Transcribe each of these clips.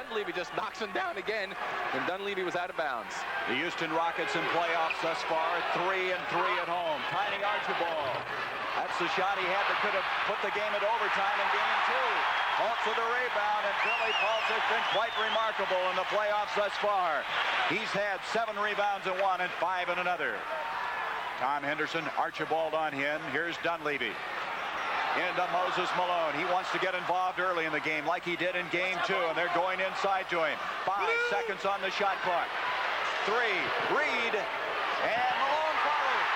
Dunleavy just knocks him down again, and Dunleavy was out of bounds. The Houston Rockets in playoffs thus far, 3-3 at home. Tiny Archibald. That's the shot he had that could have put the game at overtime in game 2. Fultz with a rebound, and Billy Fultz has been quite remarkable in the playoffs thus far. He's had 7 rebounds in one and 5 in another. Tom Henderson, Archibald on him. Here's Dunleavy. Into Moses Malone. He wants to get involved early in the game like he did in game 2, and they're going inside to him. 5 seconds on the shot clock. 3, Reed, and Malone follows.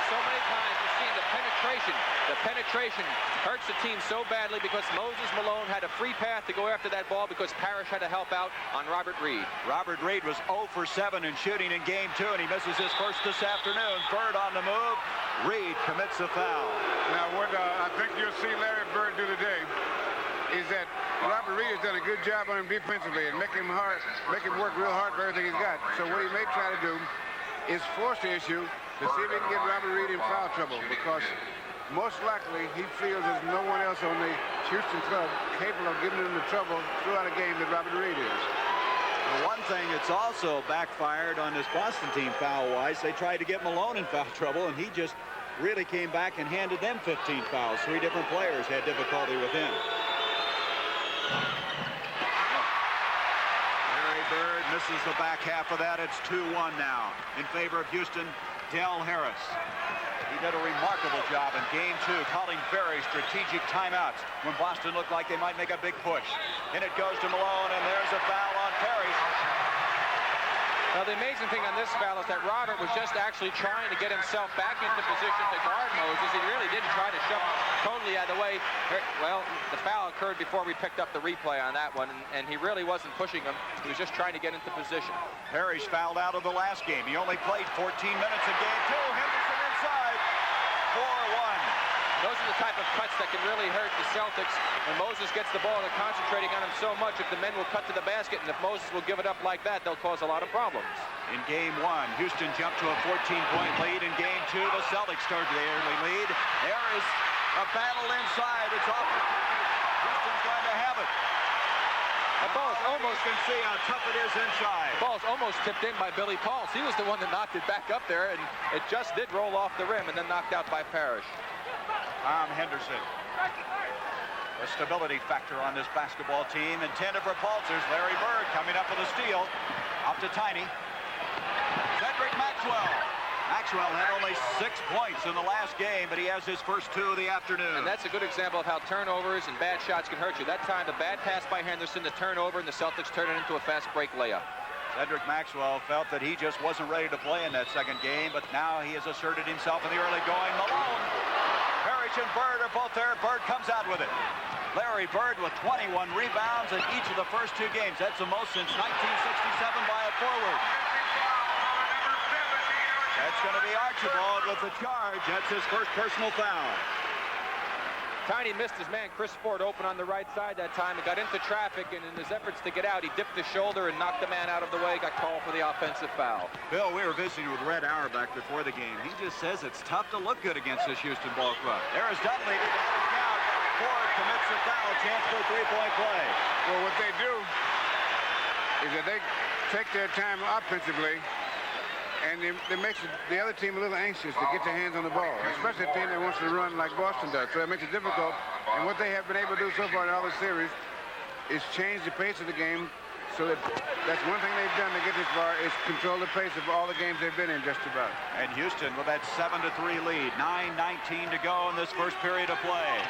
So many times we've seen the penetration. The penetration hurts the team so badly because Moses Malone had a free path to go after that ball because Parrish had to help out on Robert Reed. Robert Reed was 0 for 7 in shooting in game 2, and he misses his first this afternoon. Bird on the move. Reed commits a foul. Now, what I think you'll see Larry Bird do today is that Robert Reed has done a good job on him defensively and make him work real hard for everything he's got. So what he may try to do is force the issue to see if he can get Robert Reed in foul trouble, because most likely he feels there's no one else on the Houston club capable of getting him into trouble throughout a game that Robert Reed is. One thing that's also backfired on this Boston team foul-wise, they tried to get Malone in foul trouble, and he just really came back and handed them 15 fouls. 3 different players had difficulty with him. Larry Bird misses the back half of that. It's 2-1 now in favor of Houston. Del Harris. He did a remarkable job in game 2, calling very strategic timeouts when Boston looked like they might make a big push. And it goes to Malone, and there's a foul on Perry. Now, the amazing thing on this foul is that Robert was just actually trying to get himself back into position to guard Moses. He really didn't try to shove him totally out of the way. Well, the foul occurred before we picked up the replay on that one, and he really wasn't pushing him. He was just trying to get into position. Parrish fouled out of the last game. He only played 14 minutes in game 2. Henderson inside. 4-1. Those are the type of cuts that can really hurt the Celtics. When Moses gets the ball, they're concentrating on him so much. If the men will cut to the basket, and if Moses will give it up like that, they'll cause a lot of problems. In game 1, Houston jumped to a 14-point lead. In game 2, the Celtics started the early lead. There is a battle inside. It's off. Houston's going to have it. The ball's almost, you can see how tough it is inside. Ball's almost tipped in by Billy Pauls. He was the one that knocked it back up there, and it just did roll off the rim and then knocked out by Parrish. Tom Henderson. The stability factor on this basketball team intended for Pulsers. Larry Bird coming up with a steal. Up to Tiny. Cedric Maxwell. Maxwell had only 6 points in the last game, but he has his first 2 of the afternoon. And that's a good example of how turnovers and bad shots can hurt you. That time, the bad pass by Henderson, the turnover, and the Celtics turn it into a fast break layup. Cedric Maxwell felt that he just wasn't ready to play in that second game, but now he has asserted himself in the early going. Malone, Parrish, and Bird are both there. Bird comes out with it. Larry Bird with 21 rebounds in each of the first 2 games. That's the most since 1967 by a forward. That's going to be Archibald with the charge. That's his first personal foul. Tiny missed his man Chris Ford open on the right side that time and got into traffic, and in his efforts to get out, he dipped his shoulder and knocked the man out of the way, got called for the offensive foul. Bill, we were visiting with Red Auerbach before the game. He just says it's tough to look good against this Houston ball club. There is Dunleavy. Ford commits the foul. Chance for a 3-point play. Well, what they do is that they take their time offensively, and it makes the other team a little anxious to get their hands on the ball, especially a team that wants to run like Boston does. So it makes it difficult. And what they have been able to do so far in all the series is change the pace of the game. So that's one thing they've done to get this far, is control the pace of all the games they've been in just about. And Houston with that 7-3 lead. 9:19 to go in this first period of play.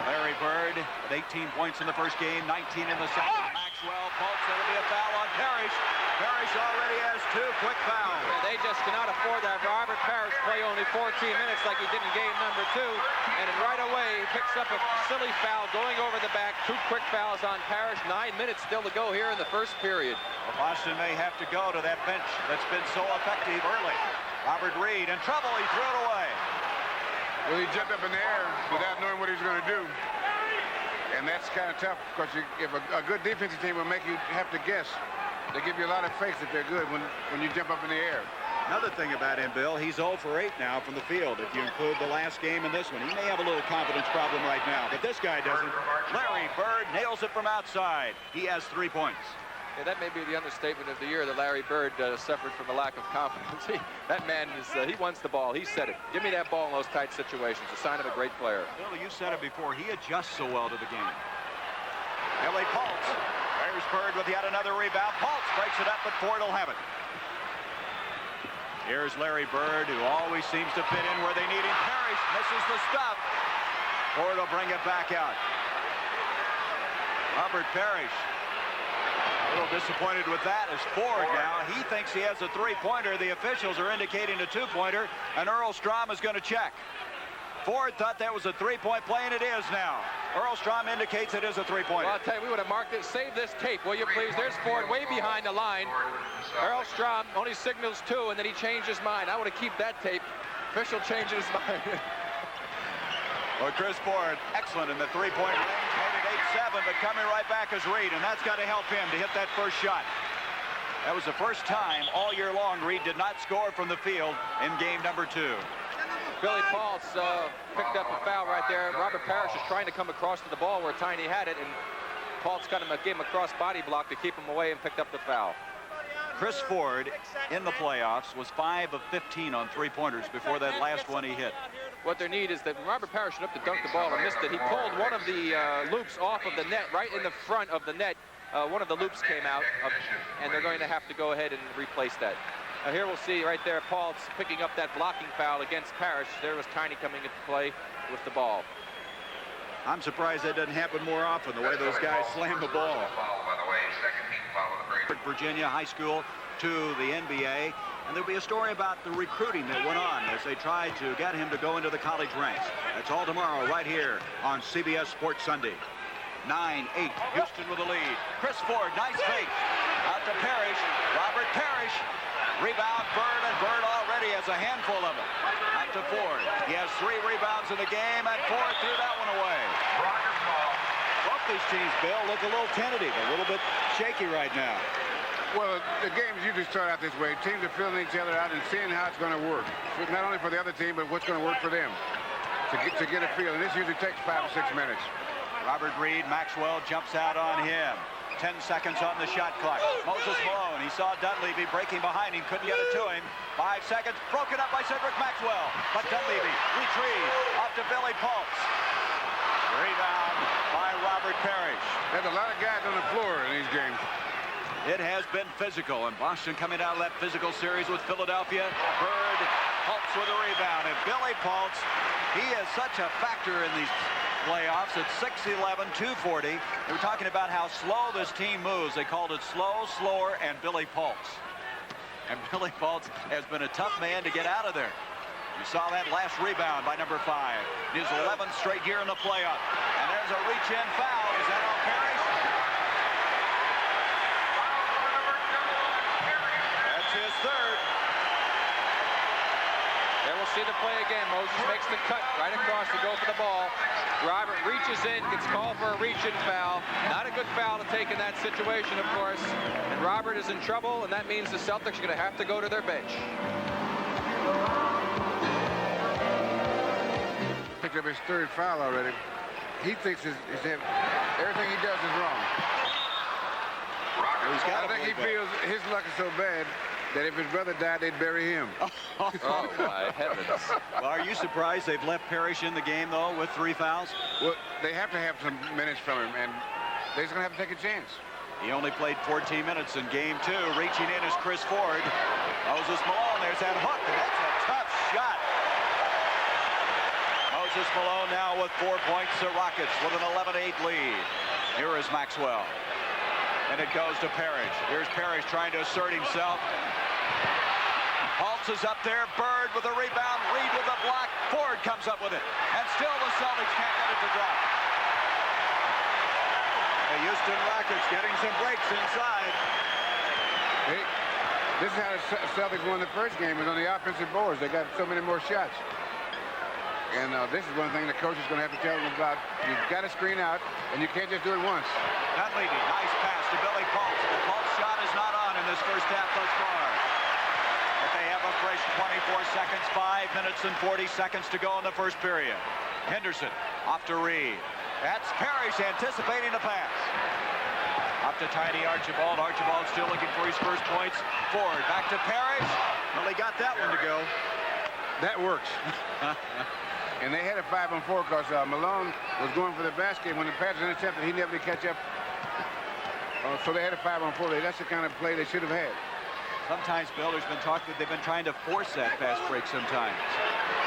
Larry Bird with 18 points in the first game, 19 in the second. Maxwell, Fultz, that'll be a foul on Parrish. Parrish already has 2 quick fouls. They just cannot afford that. Robert Parrish play only 14 minutes like he did in game number 2. And right away, he picks up a silly foul going over the back. 2 quick fouls on Parrish. 9 minutes still to go here in the first period. Well, Boston may have to go to that bench that's been so effective early. Robert Reed in trouble. He threw it away. Well, he jumped up in the air without knowing what he was going to do. And that's kind of tough, because if a good defensive team will make you have to guess. They give you a lot of fakes if they're good when you jump up in the air. Another thing about him, Bill, he's 0 for 8 now from the field, if you include the last game and this one. He may have a little confidence problem right now, but this guy doesn't. Larry Bird nails it from outside. He has 3 points. Yeah, that may be the understatement of the year that Larry Bird suffered from a lack of confidence. That man is, he wants the ball. He said it. Give me that ball in those tight situations. A sign of a great player. Bill, you said it before. He adjusts so well to the game. Billy Paultz. There's Bird with yet another rebound. Paultz breaks it up, but Ford will have it. Here's Larry Bird, who always seems to fit in where they need him. Parrish misses the stuff. Ford will bring it back out. Robert Parrish. A little disappointed with that as Ford now. He thinks he has a three-pointer. The officials are indicating a two-pointer, and Earl Strom is going to check. Ford thought that was a three-point play, and it is now. Earl Strom indicates it is a three-pointer. Well, I'll tell you, we would have marked it. Save this tape, will you please? There's Ford way behind the line. Earl Strom only signals 2, and then he changed his mind. I want to keep that tape. Official changing his mind. Well, Chris Ford, excellent in the three-point range, made it 8-7, but coming right back is Reed, and that's got to help him to hit that first shot. That was the first time all year long Reed did not score from the field in game number 2. Billy Paultz picked up a foul right there. Robert Parrish is trying to come across to the ball where Tiny had it, and Paultz got him a game across body block to keep him away and picked up the foul. Chris Ford in the playoffs was 5 of 15 on three-pointers before that last one he hit. What their need is that when Robert Parrish went up to dunk the ball and missed it, he pulled one of the loops off of the net, right in the front of the net. One of the loops came out, and they're going to have to go ahead and replace that. Here we'll see right there, Paultz picking up that blocking foul against Parrish. There was Tiny coming into play with the ball. I'm surprised that doesn't happen more often, the way those guys slam the ball. Virginia High School to the NBA, and there'll be a story about the recruiting that went on as they tried to get him to go into the college ranks. That's all tomorrow right here on CBS Sports Sunday. 9-8, Houston with the lead. Chris Ford, nice fake. Out to Parrish, Robert Parrish. Rebound Bird, and Bird already has a handful of it. Out to Ford. He has 3 rebounds in the game, and Ford threw that one away. Both these teams, Bill, look a little tentative, a little bit shaky right now. Well, the games usually start out this way. Teams are filling each other out and seeing how it's going to work. Not only for the other team, but what's going to work for them to get a feel. And this usually takes 5 or 6 minutes. Robert Reed, Maxwell jumps out on him. 10 seconds on the shot clock. Moses Malone, he saw Dunleavy breaking behind him, couldn't get it to him. 5 seconds, broken up by Cedric Maxwell. But Dunleavy retrieves off to Billy Paultz. Rebound by Robert Parrish. There's a lot of guys on the floor in these games. It has been physical, and Boston coming out of that physical series with Philadelphia. Bird, Paultz with a rebound, and Billy Paultz, he is such a factor in these playoffs at 6'11", 240. They were talking about how slow this team moves. They called it slow, slower, and Billy Paultz. And Billy Paultz has been a tough man to get out of there. You saw that last rebound by number 5. His 11th straight year in the playoff. And there's a reach-in foul. Is that on Parrish? That's his 3rd. There we'll see the play again. Moses makes the cut right across to go for the ball. Robert reaches in, gets called for a reach-in foul. Not a good foul to take in that situation, of course. And Robert is in trouble, and that means the Celtics are going to have to go to their bench. Picked up his 3rd foul already. He thinks everything he does is wrong. I think he feels his luck is so bad that if his brother died, they'd bury him. Oh, my heavens. Well, are you surprised they've left Parrish in the game, though, with 3 fouls? Well, they have to have some minutes from him, and they're just going to have to take a chance. He only played 14 minutes in game 2. Reaching in is Chris Ford. Moses Malone, there's that hook, and that's a tough shot. Moses Malone now with 4 points. The Rockets with an 11-8 lead. Here is Maxwell. And it goes to Parrish. Here's Parrish trying to assert himself. Paultz is up there. Bird with a rebound. Reed with a block. Ford comes up with it. And still the Celtics can't get it to drop. The Houston Rockets getting some breaks inside. Hey, this is how the Celtics won the first game, was on the offensive boards. They got so many more shots. And this is one thing the coach is going to have to tell them about. You've got to screen out, and you can't just do it once. Dunleavy, nice pass to Billy Paultz. The Paultz shot is not on in this first half thus far. But they have a fresh 24 seconds, 5 minutes and 40 seconds to go in the first period. Henderson off to Reed. That's Parrish anticipating the pass. Up to Tiny Archibald. Archibald still looking for his first points. Ford back to Parrish. Well, he got that one to go. That works. And they had a 5-on-4 because Malone was going for the basket. When the pass was intercepted, he never did catch up. So they had a 5-on-4. That's the kind of play they should have had. Sometimes, Bill, there's been talk that they've been trying to force that fast break sometimes.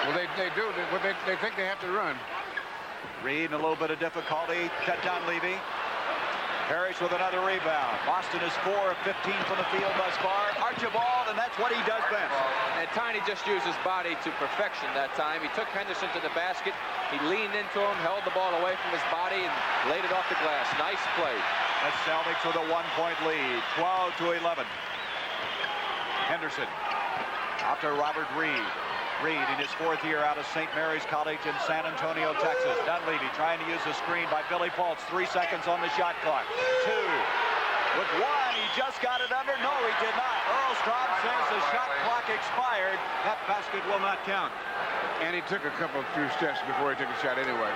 Well, they do. They think they have to run. Reed in a little bit of difficulty. Cut down Levy. Parrish with another rebound. Boston is 4 of 15 from the field thus far. Archibald, and that's what he does best. And Tiny just used his body to perfection that time. He took Henderson to the basket. He leaned into him, held the ball away from his body, and laid it off the glass. Nice play. The Celtics with a 1-point lead, 12-11. Henderson out to Robert Reed. Reed in his 4th year out of St. Mary's College in San Antonio, Texas. Dunleavy trying to use the screen by Billy Paultz. 3 seconds on the shot clock. 2 with 1. He just got it under. No, he did not. Earl Strom says the shot clock expired. That basket will not count. And he took a few steps before he took a shot anyway.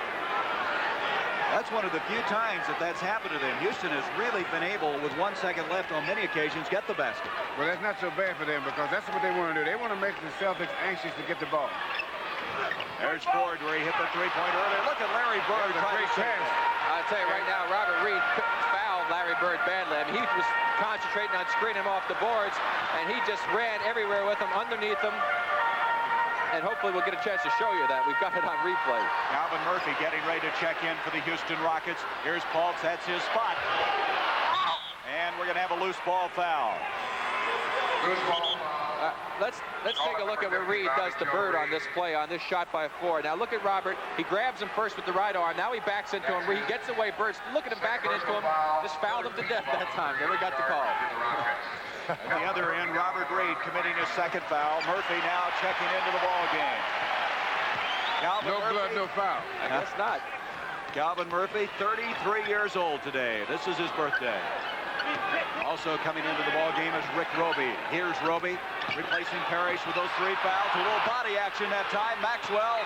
That's one of the few times that's happened to them. Houston has really been able, with 1 second left on many occasions, get the basket. Well, that's not so bad for them because that's what they want to do. They want to make the Celtics anxious to get the ball. There's Ford where he hit the three-pointer earlier. Look at Larry Bird trying to pass. I'll tell you right now, Robert Reed fouled Larry Bird badly. I mean, he was concentrating on screening him off the boards, and he just ran everywhere with him, underneath him. And hopefully we'll get a chance to show you that. We've got it on replay. Calvin Murphy getting ready to check in for the Houston Rockets. Here's Paultz. That's his spot. And we're going to have a loose ball foul. Let's take a look at what Reed does to Bird on this play, on this shot by Ford. Now look at Robert. He grabs him first with the right arm. Now he backs into him. He gets away. Bird's look at him backing into him. Just fouled him to death that time. Never got the call. At the other end, Robert Reed committing his second foul. Murphy now checking into the ball game. Calvin No Murphy, blood, no foul. I guess not. Calvin Murphy, 33 years old today. This is his birthday. Also coming into the ball game is Rick Roby. Here's Roby replacing Parrish with those 3 fouls. A little body action that time. Maxwell.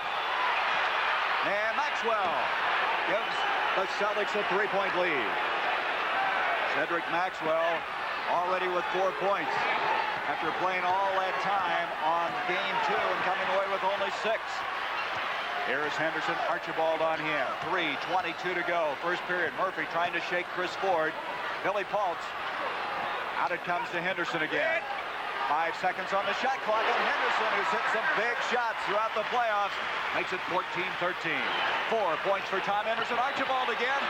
And Maxwell gives the Celtics a 3-point lead. Cedric Maxwell already with 4 points after playing all that time on game 2 and coming away with only 6. Here's Henderson. Archibald on him. 3:22 to go. First period. Murphy trying to shake Chris Ford. Billy Paultz. Out it comes to Henderson again. 5 seconds on the shot clock, and Henderson, who's hit some big shots throughout the playoffs, makes it 14-13. 4 points for Tom Henderson. Archibald again.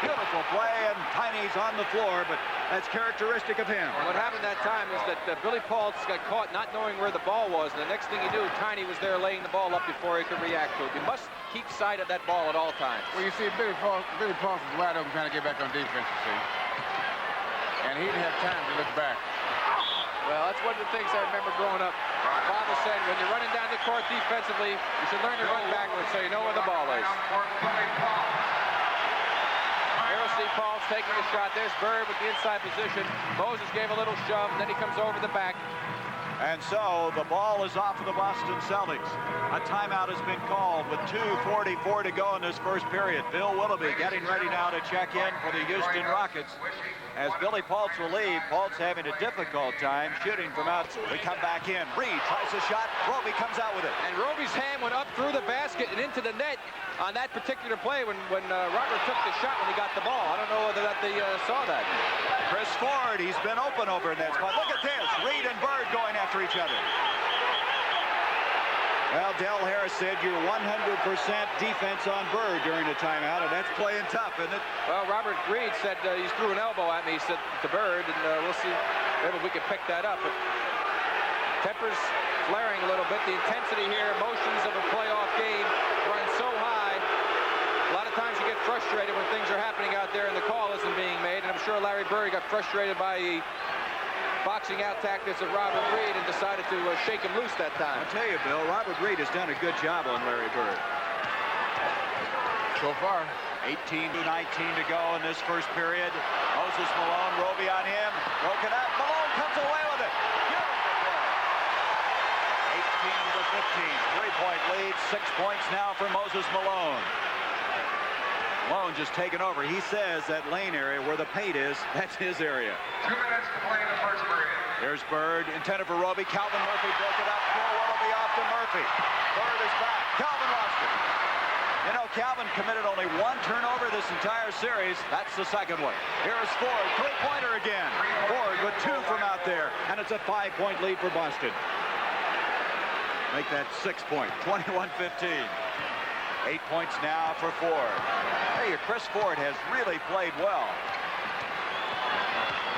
Beautiful play, and Tiny's on the floor, but that's characteristic of him. And what happened that time is that Billy Paultz got caught not knowing where the ball was, and the next thing he knew, Tiny was there laying the ball up before he could react to it. You must keep sight of that ball at all times. Well, you see, Billy Paultz is wide open trying to get back on defense, you see. And he didn't have time to look back. Well, that's one of the things I remember growing up. My father said, when you're running down the court defensively, you should learn to run backwards so you know where the ball is. There's Steve Paultz taking a shot. There's Bird with the inside position. Moses gave a little shove, and then he comes over the back. And so the ball is off of the Boston Celtics. A timeout has been called with 2:44 to go in this first period. Bill Willoughby getting ready now to check in for the Houston Rockets. As Billy Paultz will leave, Paultz having a difficult time shooting from out. We come back in. Reed tries a shot. Roby comes out with it. And Roby's hand went up through the basket and into the net on that particular play when Robert took the shot when he got the ball. I don't know whether they saw that. Chris Ford, he's been open over in that spot. Look at this. Reed and Bird going after each other. Well, Del Harris said you're 100% defense on Bird during the timeout, and that's playing tough, isn't it? Well, Robert Reed said he threw an elbow at me, he said to Bird, and we'll see maybe we can pick that up. But tempers flaring a little bit. The intensity here, emotions of a playoff game run so high. A lot of times you get frustrated when things are happening out there and the call isn't being made, and I'm sure Larry Bird got frustrated by the boxing out tactics of Robert Reed and decided to shake him loose that time. I'll tell you, Bill, Robert Reed has done a good job on Larry Bird. So far. 18-19 to go in this first period. Moses Malone, Roby on him. Broken up. Malone comes away with it. Beautiful play. to 15. 3-point lead. 6 points now for Moses Malone. Malone just taking over. He says that lane area where the paint is, that's his area. 2 minutes to play in the first period. Here's Bird, intended for Roby. Calvin Murphy broke it up. Bill Willoughby off to Murphy. Bird is back. Calvin lost it. You know, Calvin committed only 1 turnover this entire series. That's the second one. Here's Ford, three-pointer again. Ford with 2 from out there, and it's a 5-point lead for Boston. Make that 6 point, 21-15. 8 points now for Ford. Hey, Chris Ford has really played well.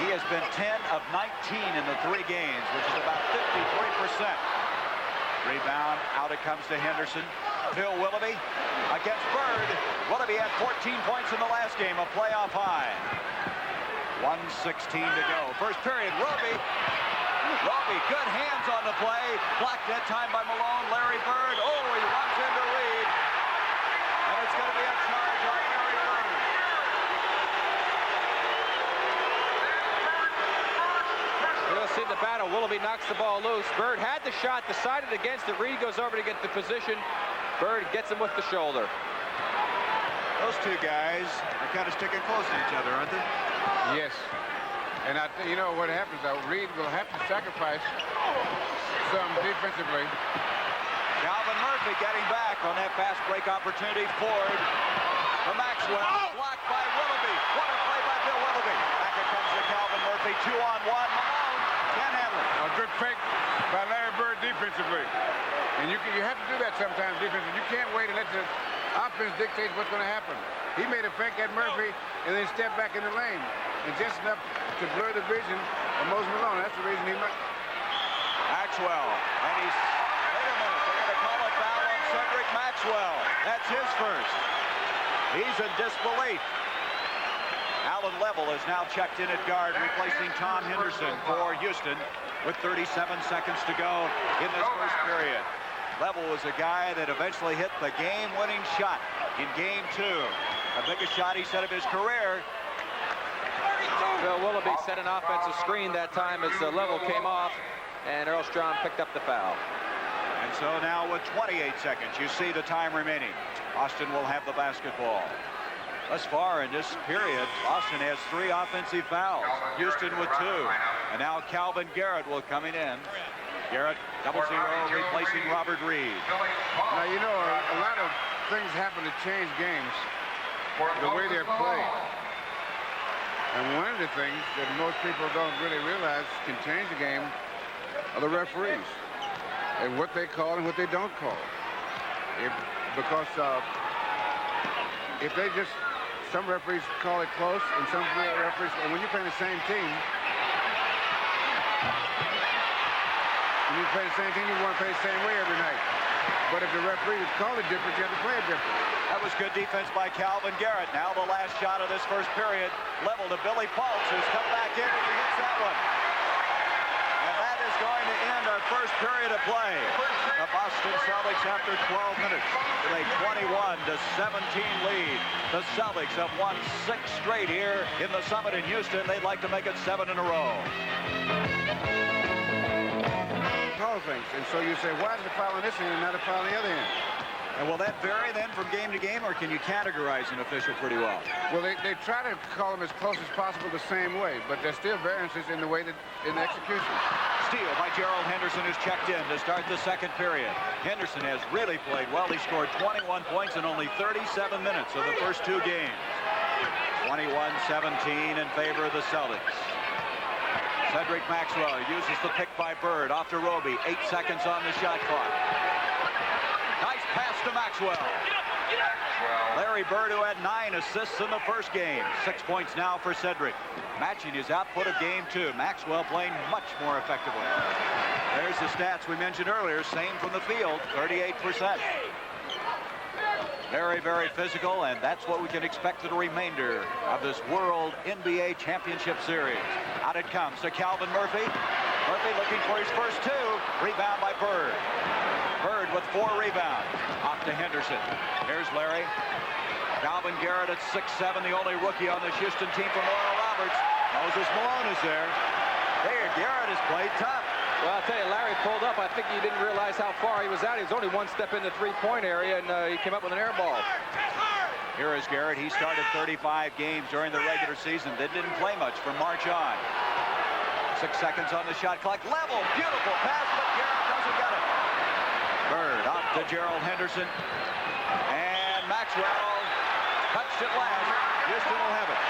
He has been 10 of 19 in the 3 games, which is about 53%. Rebound, out it comes to Henderson. Bill Willoughby against Bird. Willoughby had 14 points in the last game, a playoff high. 1:16 to go. First period, Roby. Roby, good hands on the play. Blocked that time by Malone. Larry Bird. Oh, he runs into Reed. And it's going to be a charge on Larry Bird. You'll see the battle. Willoughby knocks the ball loose. Bird had the shot, decided against it. Reed goes over to get the position. Bird gets him with the shoulder. Those 2 guys are kind of sticking close to each other, aren't they? Yes. And you know what happens? Reed will have to sacrifice some defensively. Calvin Murphy getting back on that fast break opportunity. Ford for Maxwell. Blocked by Willoughby. What a play by Bill Willoughby. Back it comes to Calvin Murphy. 2-on-1. Malone can't handle it. A good fake by Larry Bird defensively. And you have to do that sometimes defensively. You can't wait and let the offense dictate what's going to happen. He made a fake at Murphy and then stepped back in the lane. And just enough to blur the vision of Moses Malone. That's the reason he might. Maxwell. And he's, wait a minute, they're going to call a foul on Cedric Maxwell. That's his first. He's in disbelief. Alan Level is now checked in at guard, replacing Tom Henderson for Houston with 37 seconds to go in this first period. Level was a guy that eventually hit the game-winning shot in Game 2. The biggest shot, he said, of his career. Bill Willoughby set an offensive screen that time as the Level came off, and Earl Strom picked up the foul. And so now with 28 seconds, you see the time remaining. Austin will have the basketball. Thus far in this period, Austin has 3 offensive fouls. Houston with 2. And now Calvin Garrett will coming in. Garrett, 0-0, replacing Robert Reed. Now, you know, a lot of things happen to change games, the way they're played. And one of the things that most people don't really realize can change the game are the referees and what they call and what they don't call. Because if they just, some referees call it close and some referees, and when you're playing the same team, you want to play the same way every night. But if the referee has called it different, you have to play it different. That was good defense by Calvin Garrett. Now the last shot of this first period. Level to Billy Paultz, who's come back in and he hits that one. And that is going to end our first period of play. The Boston Celtics after 12 minutes with a 21-17 lead. The Celtics have won 6 straight here in the Summit in Houston. They'd like to make it 7 in a row. Things. And so you say, why is the foul on this end and not a foul on the other end? And will that vary then from game to game, or can you categorize an official pretty well? Well, they try to call them as close as possible the same way, but there's still variances in the way that in the execution. Steal by Gerald Henderson, who's checked in to start the second period. Henderson has really played well. He scored 21 points in only 37 minutes of the first 2 games. 21-17 in favor of the Celtics. Cedric Maxwell uses the pick by Bird. Off to Roby. 8 seconds on the shot clock. Nice pass to Maxwell. Larry Bird, who had 9 assists in the first game. 6 points now for Cedric. Matching his output of game 2. Maxwell playing much more effectively. There's the stats we mentioned earlier. Same from the field. 38%. Very, very physical, and that's what we can expect for the remainder of this World NBA Championship Series. Out it comes to Calvin Murphy. Murphy looking for his first 2. Rebound by Bird. Bird with 4 rebounds. Off to Henderson. Here's Larry. Calvin Garrett at 6'7", the only rookie on this Houston team from Oral Roberts. Moses Malone is there. There, Garrett has played tough. Well, I'll tell you, Larry pulled up. I think he didn't realize how far he was out. He was only one step in the three-point area, and he came up with an air ball. Here is Garrett. He started 35 games during the regular season. They didn't play much from March on. 6 seconds on the shot clock. Level, beautiful pass, but Garrett doesn't get it. Bird out to Gerald Henderson. And Maxwell touched it last. Houston will have it.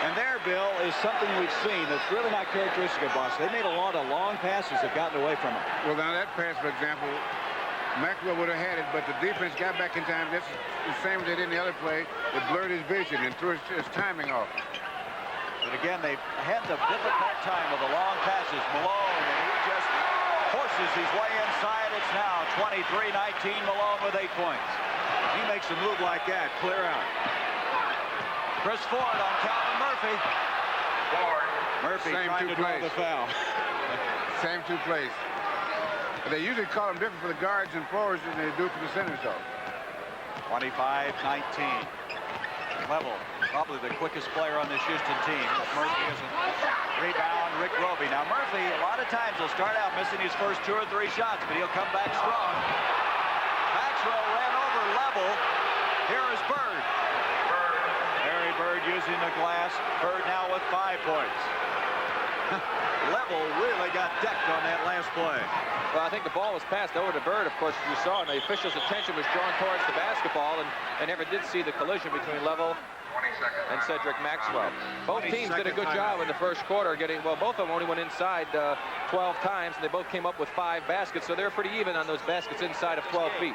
And there, Bill, is something we've seen that's really not characteristic of Boston. They made a lot of long passes that gotten away from him. Well, now that pass, for example, Maxwell would have had it, but the defense got back in time. That's the same as they did in the other play. It blurred his vision and threw his timing off. But again, they've had the difficult time with the long passes. Malone, and he just forces his way inside. It's now 23-19. Malone with 8 points. He makes a move like that, clear out. Chris Ford on Calvin Murphy. Murphy Same trying two to draw plays. the foul. Same 2 plays. But they usually call them different for the guards and forwards than they do for the centers, though. 25-19. Level, probably the quickest player on this Houston team. Murphy isn't. Rebound, Rick Roby. Now Murphy, a lot of times he'll start out missing his first 2 or 3 shots, but he'll come back strong. Maxwell ran over Level. Here is Bird. Larry Bird using the glass. Bird now with 5 points. Level really got decked on that last play. Well, I think the ball was passed over to Bird, of course, as you saw, and the official's attention was drawn towards the basketball, and they never did see the collision between Level and Cedric Maxwell. Both teams did a good job in the first quarter getting, well, both of them only went inside 12 times, and they both came up with 5 baskets, so they're pretty even on those baskets inside of 12 feet.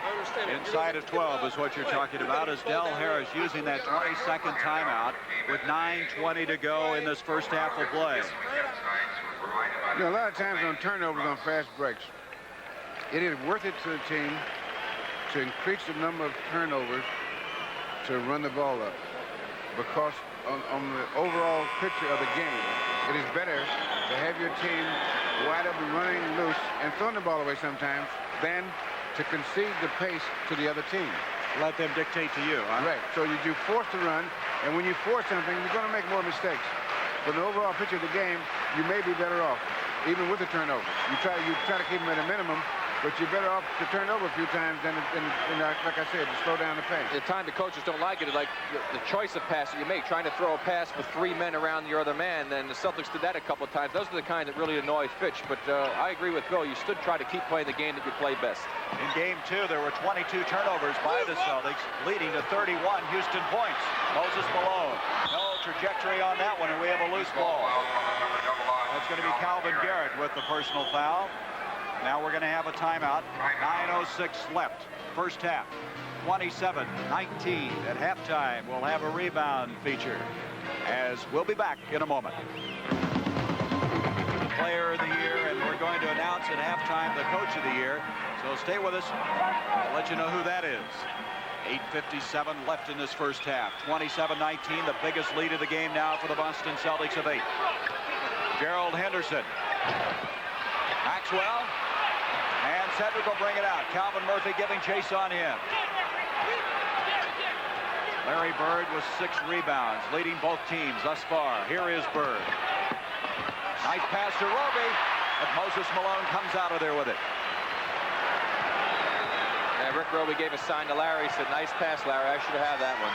Inside of 12 is what you're talking about, as Del Harris using that 20-second timeout with 9:20 to go in this first half of play. You know, a lot of times on turnovers on fast breaks, it is worth it to the team to increase the number of turnovers to run the ball up. Because on the overall picture of the game, it is better to have your team wide open, running loose, and throwing the ball away sometimes than to concede the pace to the other team. Let them dictate to you, huh? Right. So you force the run, and when you force something, you're going to make more mistakes. But the overall picture of the game, you may be better off, even with the turnover. You try to keep them at a minimum, but you're better off to turn over a few times than like I said, to slow down the pace. The time the coaches don't like it is like the choice of pass that you make, trying to throw a pass with 3 men around your other man, and the Celtics did that a couple of times. Those are the kind that really annoy Fitch, but I agree with Bill. You should try to keep playing the game that you play best. In game 2, there were 22 turnovers by the Celtics, leading to 31 Houston points. Moses Malone, no trajectory on that one, and we have a loose ball. That's going to be Calvin Garrett with the personal foul. Now we're going to have a timeout. 9:06 left. First half. 27-19 at halftime. We'll have a rebound feature as we'll be back in a moment. Player of the year, and we're going to announce at halftime the coach of the year. So stay with us. I'll let you know who that is. 8:57 left in this first half. 27-19, the biggest lead of the game now for the Boston Celtics of 8. Gerald Henderson. Maxwell. And Cedric will bring it out. Calvin Murphy giving chase on him. Larry Bird with 6 rebounds, leading both teams thus far. Here is Bird. Nice pass to Roby, but Moses Malone comes out of there with it. And Rick Roby gave a sign to Larry, said, "Nice pass, Larry. I should have that one."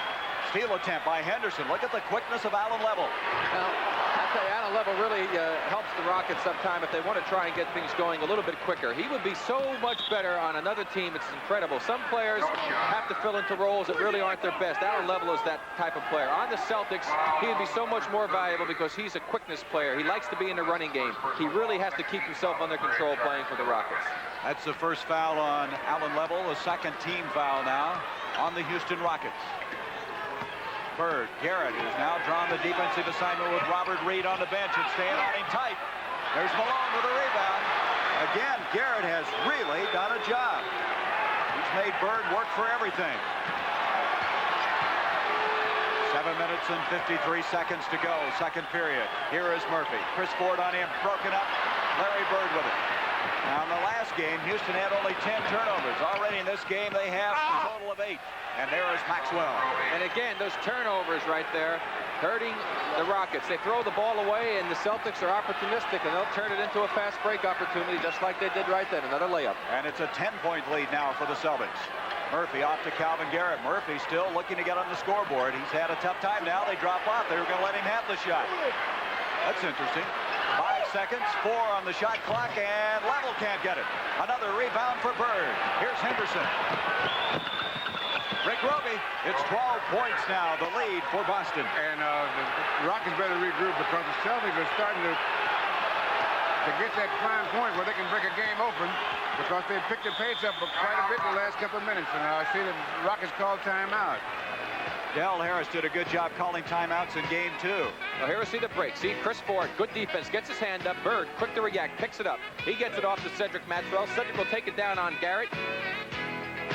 Steal attempt by Henderson. Look at the quickness of Allen Level. Now, I tell you, Allen Level really helps the Rockets sometime if they want to try and get things going a little bit quicker. He would be so much better on another team. It's incredible. Some players have to fill into roles that really aren't their best. Allen Level is that type of player. On the Celtics, he would be so much more valuable because he's a quickness player. He likes to be in the running game. He really has to keep himself under control playing for the Rockets. That's the first foul on Allen Level, the second team foul now on the Houston Rockets. Bird, Garrett has now drawn the defensive assignment with Robert Reed on the bench and staying on him tight. There's Malone with a rebound. Again, Garrett has really done a job. He's made Bird work for everything. 7 minutes and 53 seconds to go, second period. Here is Murphy. Chris Ford on him, broken up. Larry Bird with it. Now, in the last game, Houston had only 10 turnovers. Already in this game, they have a total of 8. And there is Maxwell. And again, those turnovers right there hurting the Rockets. They throw the ball away, and the Celtics are opportunistic, and they'll turn it into a fast break opportunity, just like they did right then. Another layup. And it's a 10-point lead now for the Celtics. Murphy off to Calvin Garrett. Murphy still looking to get on the scoreboard. He's had a tough time now. They drop off. They were going to let him have the shot. That's interesting. 5 seconds, 4 on the shot clock, and Level can't get it. Another rebound for Bird. Here's Henderson. Rick Roby, it's 12 points now, the lead for Boston. And the Rockets better regroup because the Celtics are starting to get that prime point where they can break a game open because they picked the pace up quite a bit in the last couple of minutes. And I see the Rockets call timeout. Del Harris did a good job calling timeouts in game 2. Well, here we see the break. See Chris Ford, good defense, gets his hand up. Bird, quick to react, picks it up. He gets it off to Cedric Maxwell. Cedric will take it down on Garrett.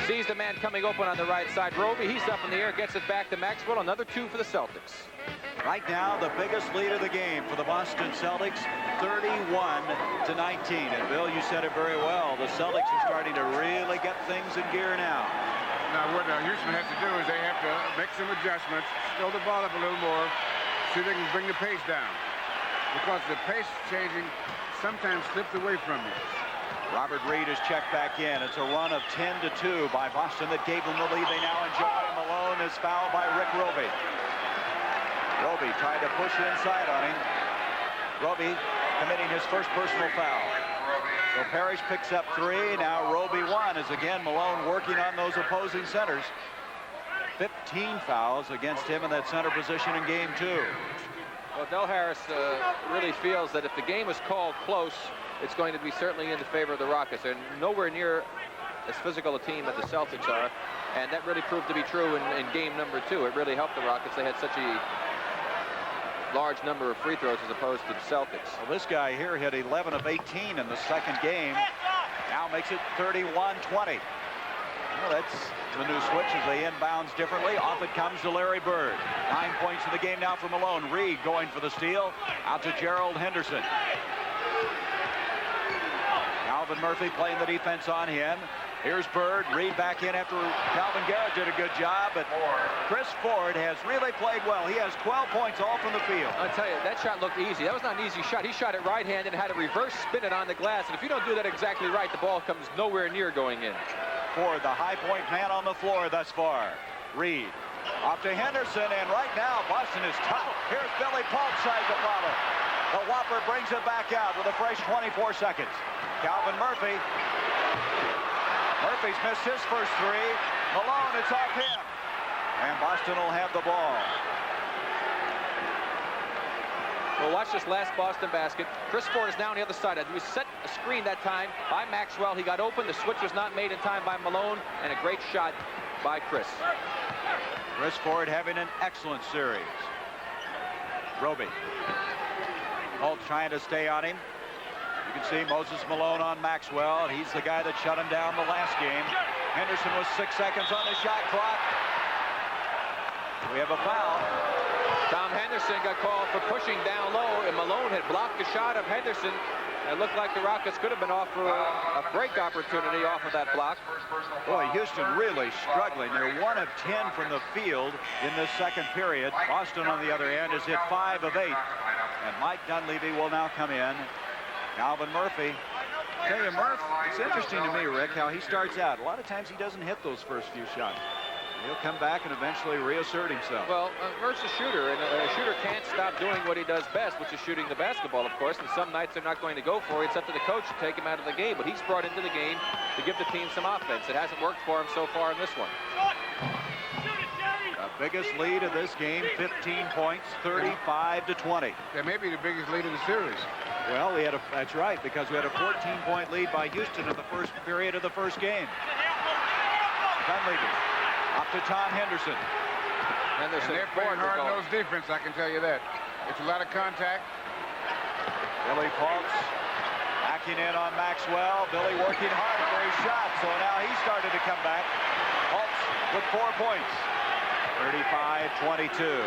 Sees the man coming open on the right side. Roby, he's up in the air, gets it back to Maxwell. Another 2 for the Celtics. Right now, the biggest lead of the game for the Boston Celtics, 31-19. And Bill, you said it very well. The Celtics are starting to really get things in gear now. Now, what Houston has to do is they have to make some adjustments, throw the ball up a little more, see if they can bring the pace down. Because the pace changing sometimes slips away from you. Robert Reed is checked back in. It's a run of 10-2 by Boston that gave them the lead they now enjoy. Malone is fouled by Rick Roby. Roby tried to push inside on him. Roby committing his first personal foul. So Parrish picks up 3. Now Roby 1 as again Malone working on those opposing centers. 15 fouls against him in that center position in game 2. Well, Del Harris really feels that if the game is called close, it's going to be certainly in the favor of the Rockets. They're nowhere near as physical a team as the Celtics are, and that really proved to be true in game number 2. It really helped the Rockets. They had such a large number of free throws as opposed to the Celtics. Well, this guy here hit 11 of 18 in the second game. Now makes it 31-20. Well, that's the new switch as they inbounds differently. Off it comes to Larry Bird. 9 points in the game now for Malone. Reed going for the steal. Out to Gerald Henderson. Calvin Murphy playing the defense on him. Here's Bird. Reed back in after Calvin Garrett did a good job, but Chris Ford has really played well. He has 12 points all from the field. I'll tell you, that shot looked easy. That was not an easy shot. He shot it right-handed and had to reverse spin it on the glass, and if you don't do that exactly right, the ball comes nowhere near going in. Ford, the high-point man on the floor thus far. Reed off to Henderson, and right now Boston is tough. Here's Billy Paulk trying to follow. The Whopper brings it back out with a fresh 24 seconds. Calvin Murphy. Murphy's missed his first 3. Malone, it's off him. And Boston will have the ball. Well, watch this last Boston basket. Chris Ford is now on the other side. He was set a screen that time by Maxwell. He got open. The switch was not made in time by Malone, and a great shot by Chris. Chris Ford having an excellent series. Roby. Holt trying to stay on him. You can see Moses Malone on Maxwell. He's the guy that shut him down the last game. Henderson was 6 seconds on the shot clock. We have a foul. Tom Henderson got called for pushing down low, and Malone had blocked the shot of Henderson. It looked like the Rockets could have been off for a break opportunity off of that block. Boy, Houston really struggling. They're 1 of 10 from the field in this second period. Boston, on the other hand, has hit 5 of 8. And Mike Dunleavy will now come in. Calvin Murphy. I tell you, Murph, it's interesting to me, Rick, how he starts out. A lot of times he doesn't hit those first few shots. He'll come back and eventually reassert himself. Well, Murph's a shooter, and a shooter can't stop doing what he does best, which is shooting the basketball, of course. And some nights they're not going to go for it. It's up to the coach to take him out of the game. But he's brought into the game to give the team some offense. It hasn't worked for him so far in this one. The biggest lead of this game, 15 points, 35-20. That may be the biggest lead of the series. Well, that's right, because we had a 14-point lead by Houston in the first period of the first game. Dunleavy up to Tom Henderson. And they're playing hard-nosed defense, I can tell you that. It's a lot of contact. Billy Paulks backing in on Maxwell. Billy working hard for his shot, so now he started to come back. Paulks with 4 points. 35-22.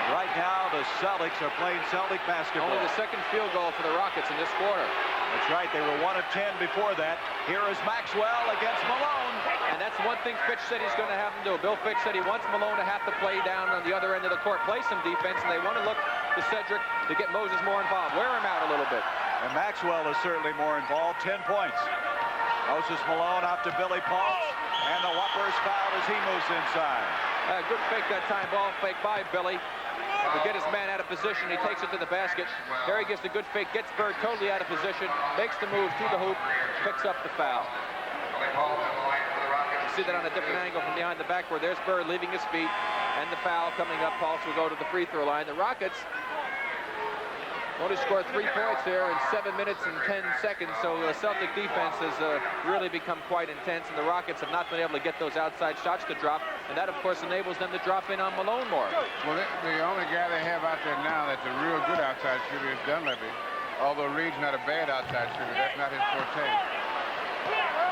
Right now, the Celtics are playing Celtic basketball. Only the second field goal for the Rockets in this quarter. That's right. They were 1 of 10 before that. Here is Maxwell against Malone. And that's one thing Fitch said he's going to have him do. Bill Fitch said he wants Malone to have to play down on the other end of the court, play some defense, and they want to look to Cedric to get Moses more involved, wear him out a little bit. And Maxwell is certainly more involved. 10 points. Moses Malone out to Billy Paultz. And the Whopper is fouled as he moves inside. Good fake that time. Ball fake by Billy. To get his man out of position, he takes it to the basket. There he gives the good fake, gets Bird totally out of position, makes the move to the hoop, picks up the foul. You see that on a different angle from behind the backboard. There's Bird leaving his feet, and the foul coming up. Paultz will go to the free throw line. The Rockets only scored 3 points here in 7 minutes and 10 seconds, so the Celtic defense has really become quite intense, and the Rockets have not been able to get those outside shots to drop, and that, of course, enables them to drop in on Malone more. Well, the only guy they have out there now that's a real good outside shooter is Dunleavy. Although Reed's not a bad outside shooter, that's not his forte.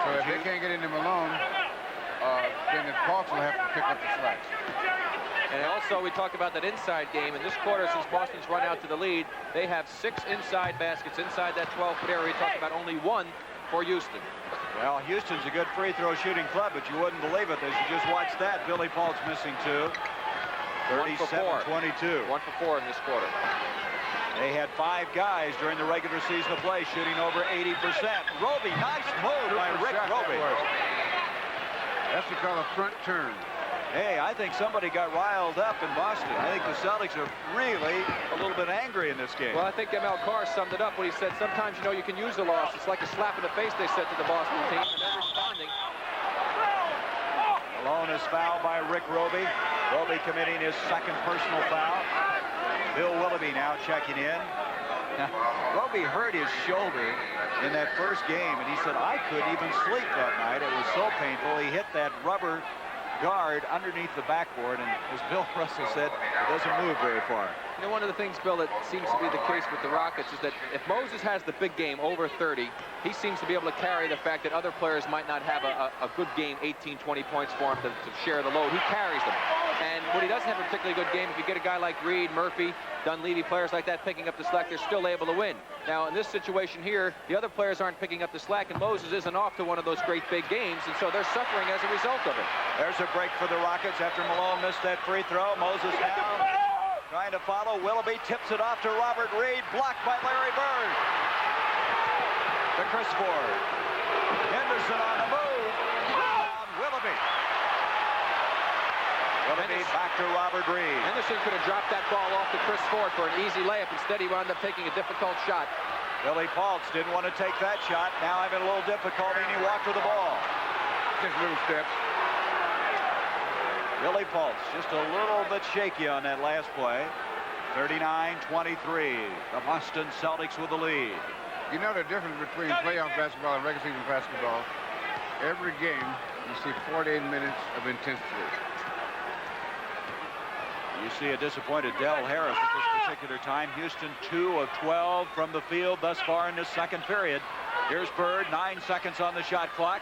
So if they can't get into Malone, then the Paultz will have to pick up the slack. And also, we talked about that inside game. In this quarter, since Boston's run out to the lead, they have 6 inside baskets inside that 12-foot area. We talked about only 1 for Houston. Well, Houston's a good free throw shooting club, but you wouldn't believe it as you just watched that. Billy Paultz missing 2. 37-22. 1 for 4 in this quarter. They had 5 guys during the regular season of play shooting over 80%. Roby, nice move by Rick Roby. That's what you call a front turn. Hey, I think somebody got riled up in Boston. I think the Celtics are really a little bit angry in this game. Well, I think ML Carr summed it up when he said, sometimes, you know, you can use a loss. It's like a slap in the face, they said to the Boston team, and they're responding. Malone is fouled by Rick Roby. Roby committing his 2nd personal foul. Bill Willoughby now checking in. Now, Roby hurt his shoulder in that first game, and he said, I couldn't even sleep that night. It was so painful. He hit that rubber guard underneath the backboard, and as Bill Russell said, it doesn't move very far. You know, one of the things, Bill, that seems to be the case with the Rockets is that if Moses has the big game over 30, he seems to be able to carry the fact that other players might not have a good game, 18, 20 points for him to share the load. He carries them. And when he doesn't have a particularly good game, if you get a guy like Reed, Murphy, Dunleavy, players like that picking up the slack, they're still able to win. Now, in this situation here, the other players aren't picking up the slack, and Moses isn't off to one of those great big games, and so they're suffering as a result of it. There's a break for the Rockets after Malone missed that free throw. Moses now trying to follow. Willoughby tips it off to Robert Reed, blocked by Larry Bird. To Chris Ford. Henderson on the move. Willoughby. Willoughby back to Robert Reed. Henderson could have dropped that ball off to Chris Ford for an easy layup. Instead, he wound up taking a difficult shot. Billy Paultz didn't want to take that shot. Now having a little difficulty, and he walked with the ball. Just little steps. Billy Paultz just a little bit shaky on that last play. 39-23. The Boston Celtics with the lead. You know the difference between playoff basketball and regular season basketball? Every game, you see 48 minutes of intensity. You see a disappointed Del Harris at this particular time. Houston 2 of 12 from the field thus far in this 2nd period. Here's Bird, 9 seconds on the shot clock.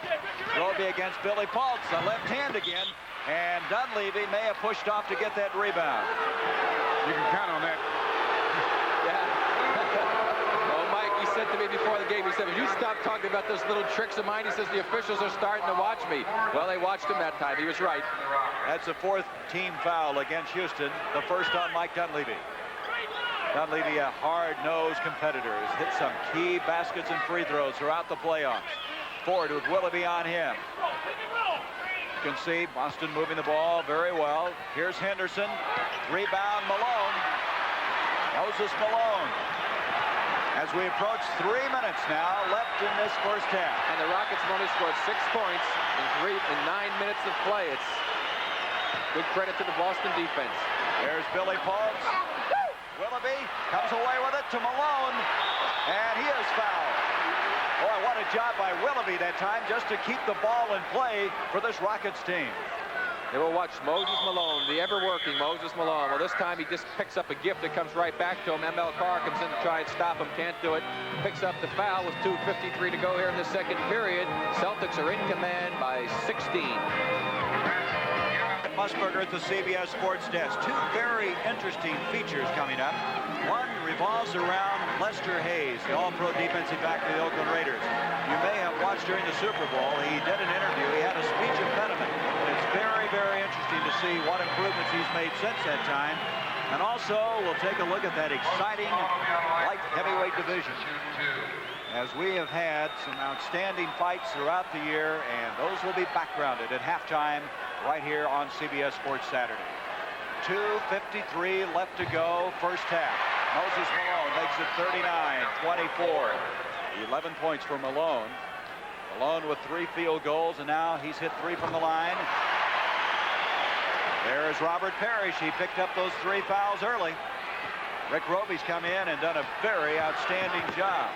Roby against Billy Paultz, the left hand again. And Dunleavy may have pushed off to get that rebound. You can count on that. Yeah. Well, Mike, he said to me before the game, he said, "Will you stop talking about those little tricks of mine?" He says, "The officials are starting to watch me." Well, they watched him that time. He was right. That's the 4th team foul against Houston, the first on Mike Dunleavy. Dunleavy, a hard-nosed competitor, has hit some key baskets and free throws throughout the playoffs. Ford with Willoughby on him. You can see Boston moving the ball very well. Here's Henderson. Rebound, Malone. Moses Malone. As we approach 3 minutes now left in this first half. And the Rockets have only scored 6 points in 9 minutes of play. It's good credit to the Boston defense. There's Billy Paultz. Willoughby comes away with it to Malone. And he is fouled. Boy, what a job by Willoughby that time just to keep the ball in play for this Rockets team. They will watch Moses Malone, the ever-working Moses Malone. Well, this time he just picks up a gift that comes right back to him. ML Carr comes in to try and stop him, can't do it. Picks up the foul with 2:53 to go here in the 2nd period. Celtics are in command by 16. Musburger at the CBS Sports Desk. Two very interesting features coming up. One revolves around Lester Hayes, the all-pro defensive back for the Oakland Raiders. You may have watched during the Super Bowl. He did an interview. He had a speech impediment. It's very, very interesting to see what improvements he's made since that time. And also, we'll take a look at that exciting light heavyweight division, as we have had some outstanding fights throughout the year, and those will be backgrounded at halftime right here on CBS Sports Saturday. 2:53 left to go, first half. Moses Malone makes it 39-24. 11 points for Malone. Malone with 3 field goals, and now he's hit 3 from the line. There's Robert Parrish. He picked up those 3 fouls early. Rick Roby's come in and done a very outstanding job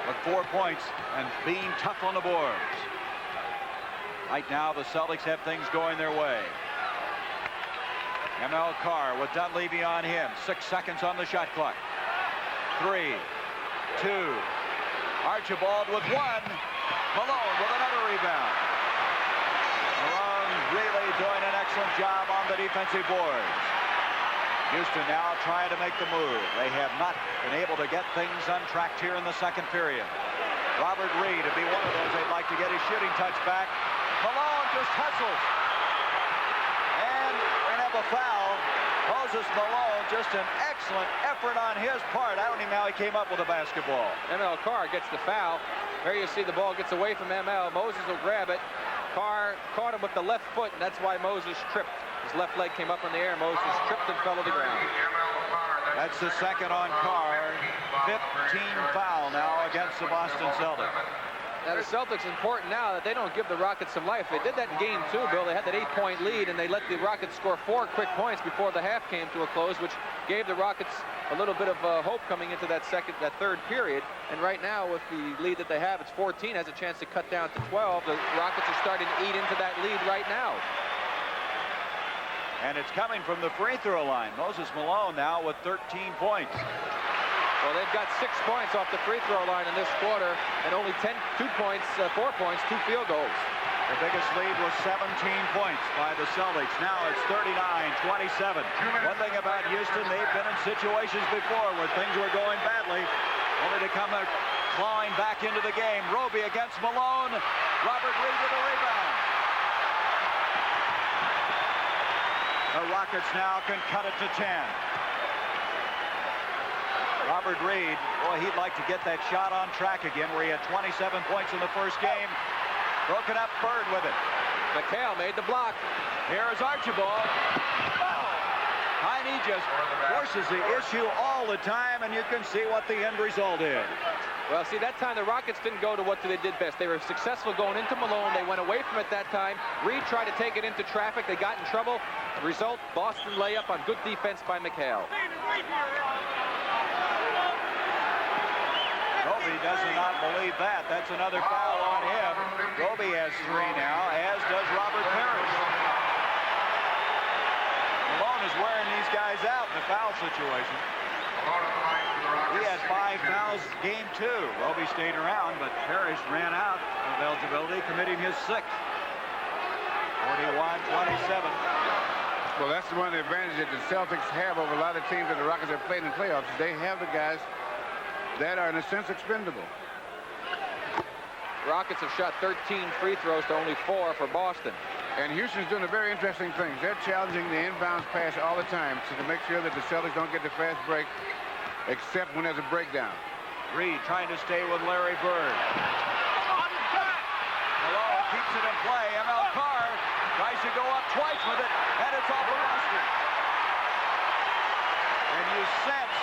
with 4 points and being tough on the boards. Right now, the Celtics have things going their way. ML Carr with Dunleavy on him. 6 seconds on the shot clock. 3, 2. Archibald with 1. Malone with another rebound. Malone really doing an excellent job on the defensive boards. Houston now trying to make the move. They have not been able to get things untracked here in the second period. Robert Reed would be one of those they'd like to get his shooting touch back. Malone just hustles. And we're going to have a foul. Moses Malone, just an excellent effort on his part. I don't even know how he came up with a basketball. ML Carr gets the foul. There you see the ball gets away from ML. Moses will grab it. Carr caught him with the left foot, and that's why Moses tripped. His left leg came up in the air. Moses tripped and fell to the ground. That's the second on Carr. 15 foul now against the Boston Celtics. Now the Celtics, important now that they don't give the Rockets some life. They did that in game 2, Bill. They had that 8-point lead, and they let the Rockets score 4 quick points before the half came to a close, which gave the Rockets a little bit of hope coming into that third period. And right now, with the lead that they have, it's 14, has a chance to cut down to 12. The Rockets are starting to eat into that lead right now. And it's coming from the free throw line. Moses Malone now with 13 points. Well, they've got 6 points off the free throw line in this quarter, and only 4 points, 2 field goals. The biggest lead was 17 points by the Celtics. Now it's 39-27. One thing about Houston, they've been in situations before where things were going badly, only to come clawing back into the game. Roby against Malone. Robert Reed with a rebound. The Rockets now can cut it to 10. Robert Reed, boy, he'd like to get that shot on track again, where he had 27 points in the first game. Broken up, Bird with it. McHale made the block. Here's Archibald. Oh! Heine just forces the issue all the time, and you can see what the end result is. Well, see, that time the Rockets didn't go to what they did best. They were successful going into Malone. They went away from it that time. Reed tried to take it into traffic. They got in trouble. The result, Boston layup on good defense by McHale. Roby does not believe that. That's another foul on him. Roby has 3 now, as does Robert Parrish. Malone is wearing these guys out in the foul situation. He had 5 fouls game 2. Roby stayed around, but Parrish ran out of eligibility, committing his 6th. 41-27. Well, that's one of the advantages that the Celtics have over a lot of teams that the Rockets have played in playoffs. They have the guys that are, in a sense, expendable. Rockets have shot 13 free throws to only 4 for Boston. And Houston's doing a very interesting thing. They're challenging the inbounds pass all the time to make sure that the Celtics don't get the fast break, except when there's a breakdown. Reed trying to stay with Larry Bird. Malone keeps it in play. ML Carr tries to go up twice with it, and it's off the roster. And you sense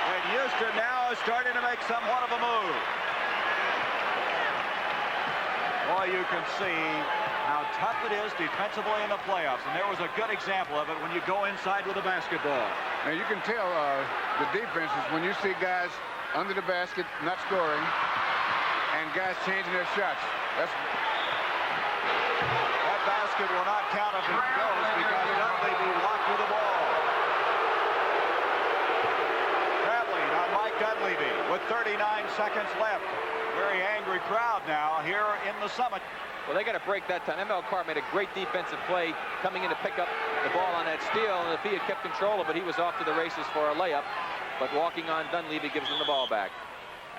that Houston now is starting to make somewhat of a move. Boy, you can see how tough it is defensively in the playoffs, and there was a good example of it when you go inside with a basketball. Now you can tell the defense is when you see guys under the basket not scoring and guys changing their shots. That basket will not count if it goes because Dunleavy blocked with the ball. Traveling on Mike Dunleavy with 39 seconds left. Very angry crowd now here in the Summit. Well, they got to break that time. ML Carr made a great defensive play coming in to pick up the ball on that steal, and if he had kept control of it, he was off to the races for a layup. But walking on Dunleavy gives them the ball back.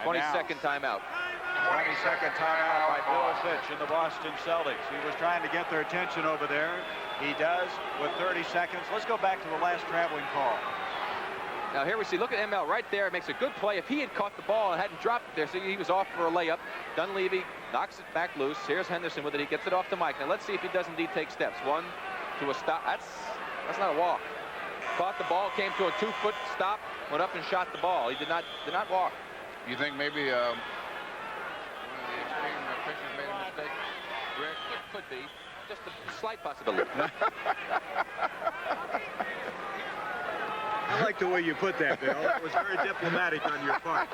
20-second timeout. 20-second timeout by Bill Fitch in the Boston Celtics. He was trying to get their attention over there. He does with 30 seconds. Let's go back to the last traveling call. Now here we see, look at ML right there, makes a good play. If he had caught the ball and hadn't dropped it there, so he was off for a layup. Dunleavy knocks it back loose. Here's Henderson with it. He gets it off to Mike. Now let's see if he does indeed take steps. One to a stop. That's not a walk. Caught the ball, came to a 2-foot stop, went up and shot the ball. He did not walk. You think maybe one of the extreme officials made a mistake? Rick, could be. Just a slight possibility. I like the way you put that, Bill. It was very diplomatic on your part.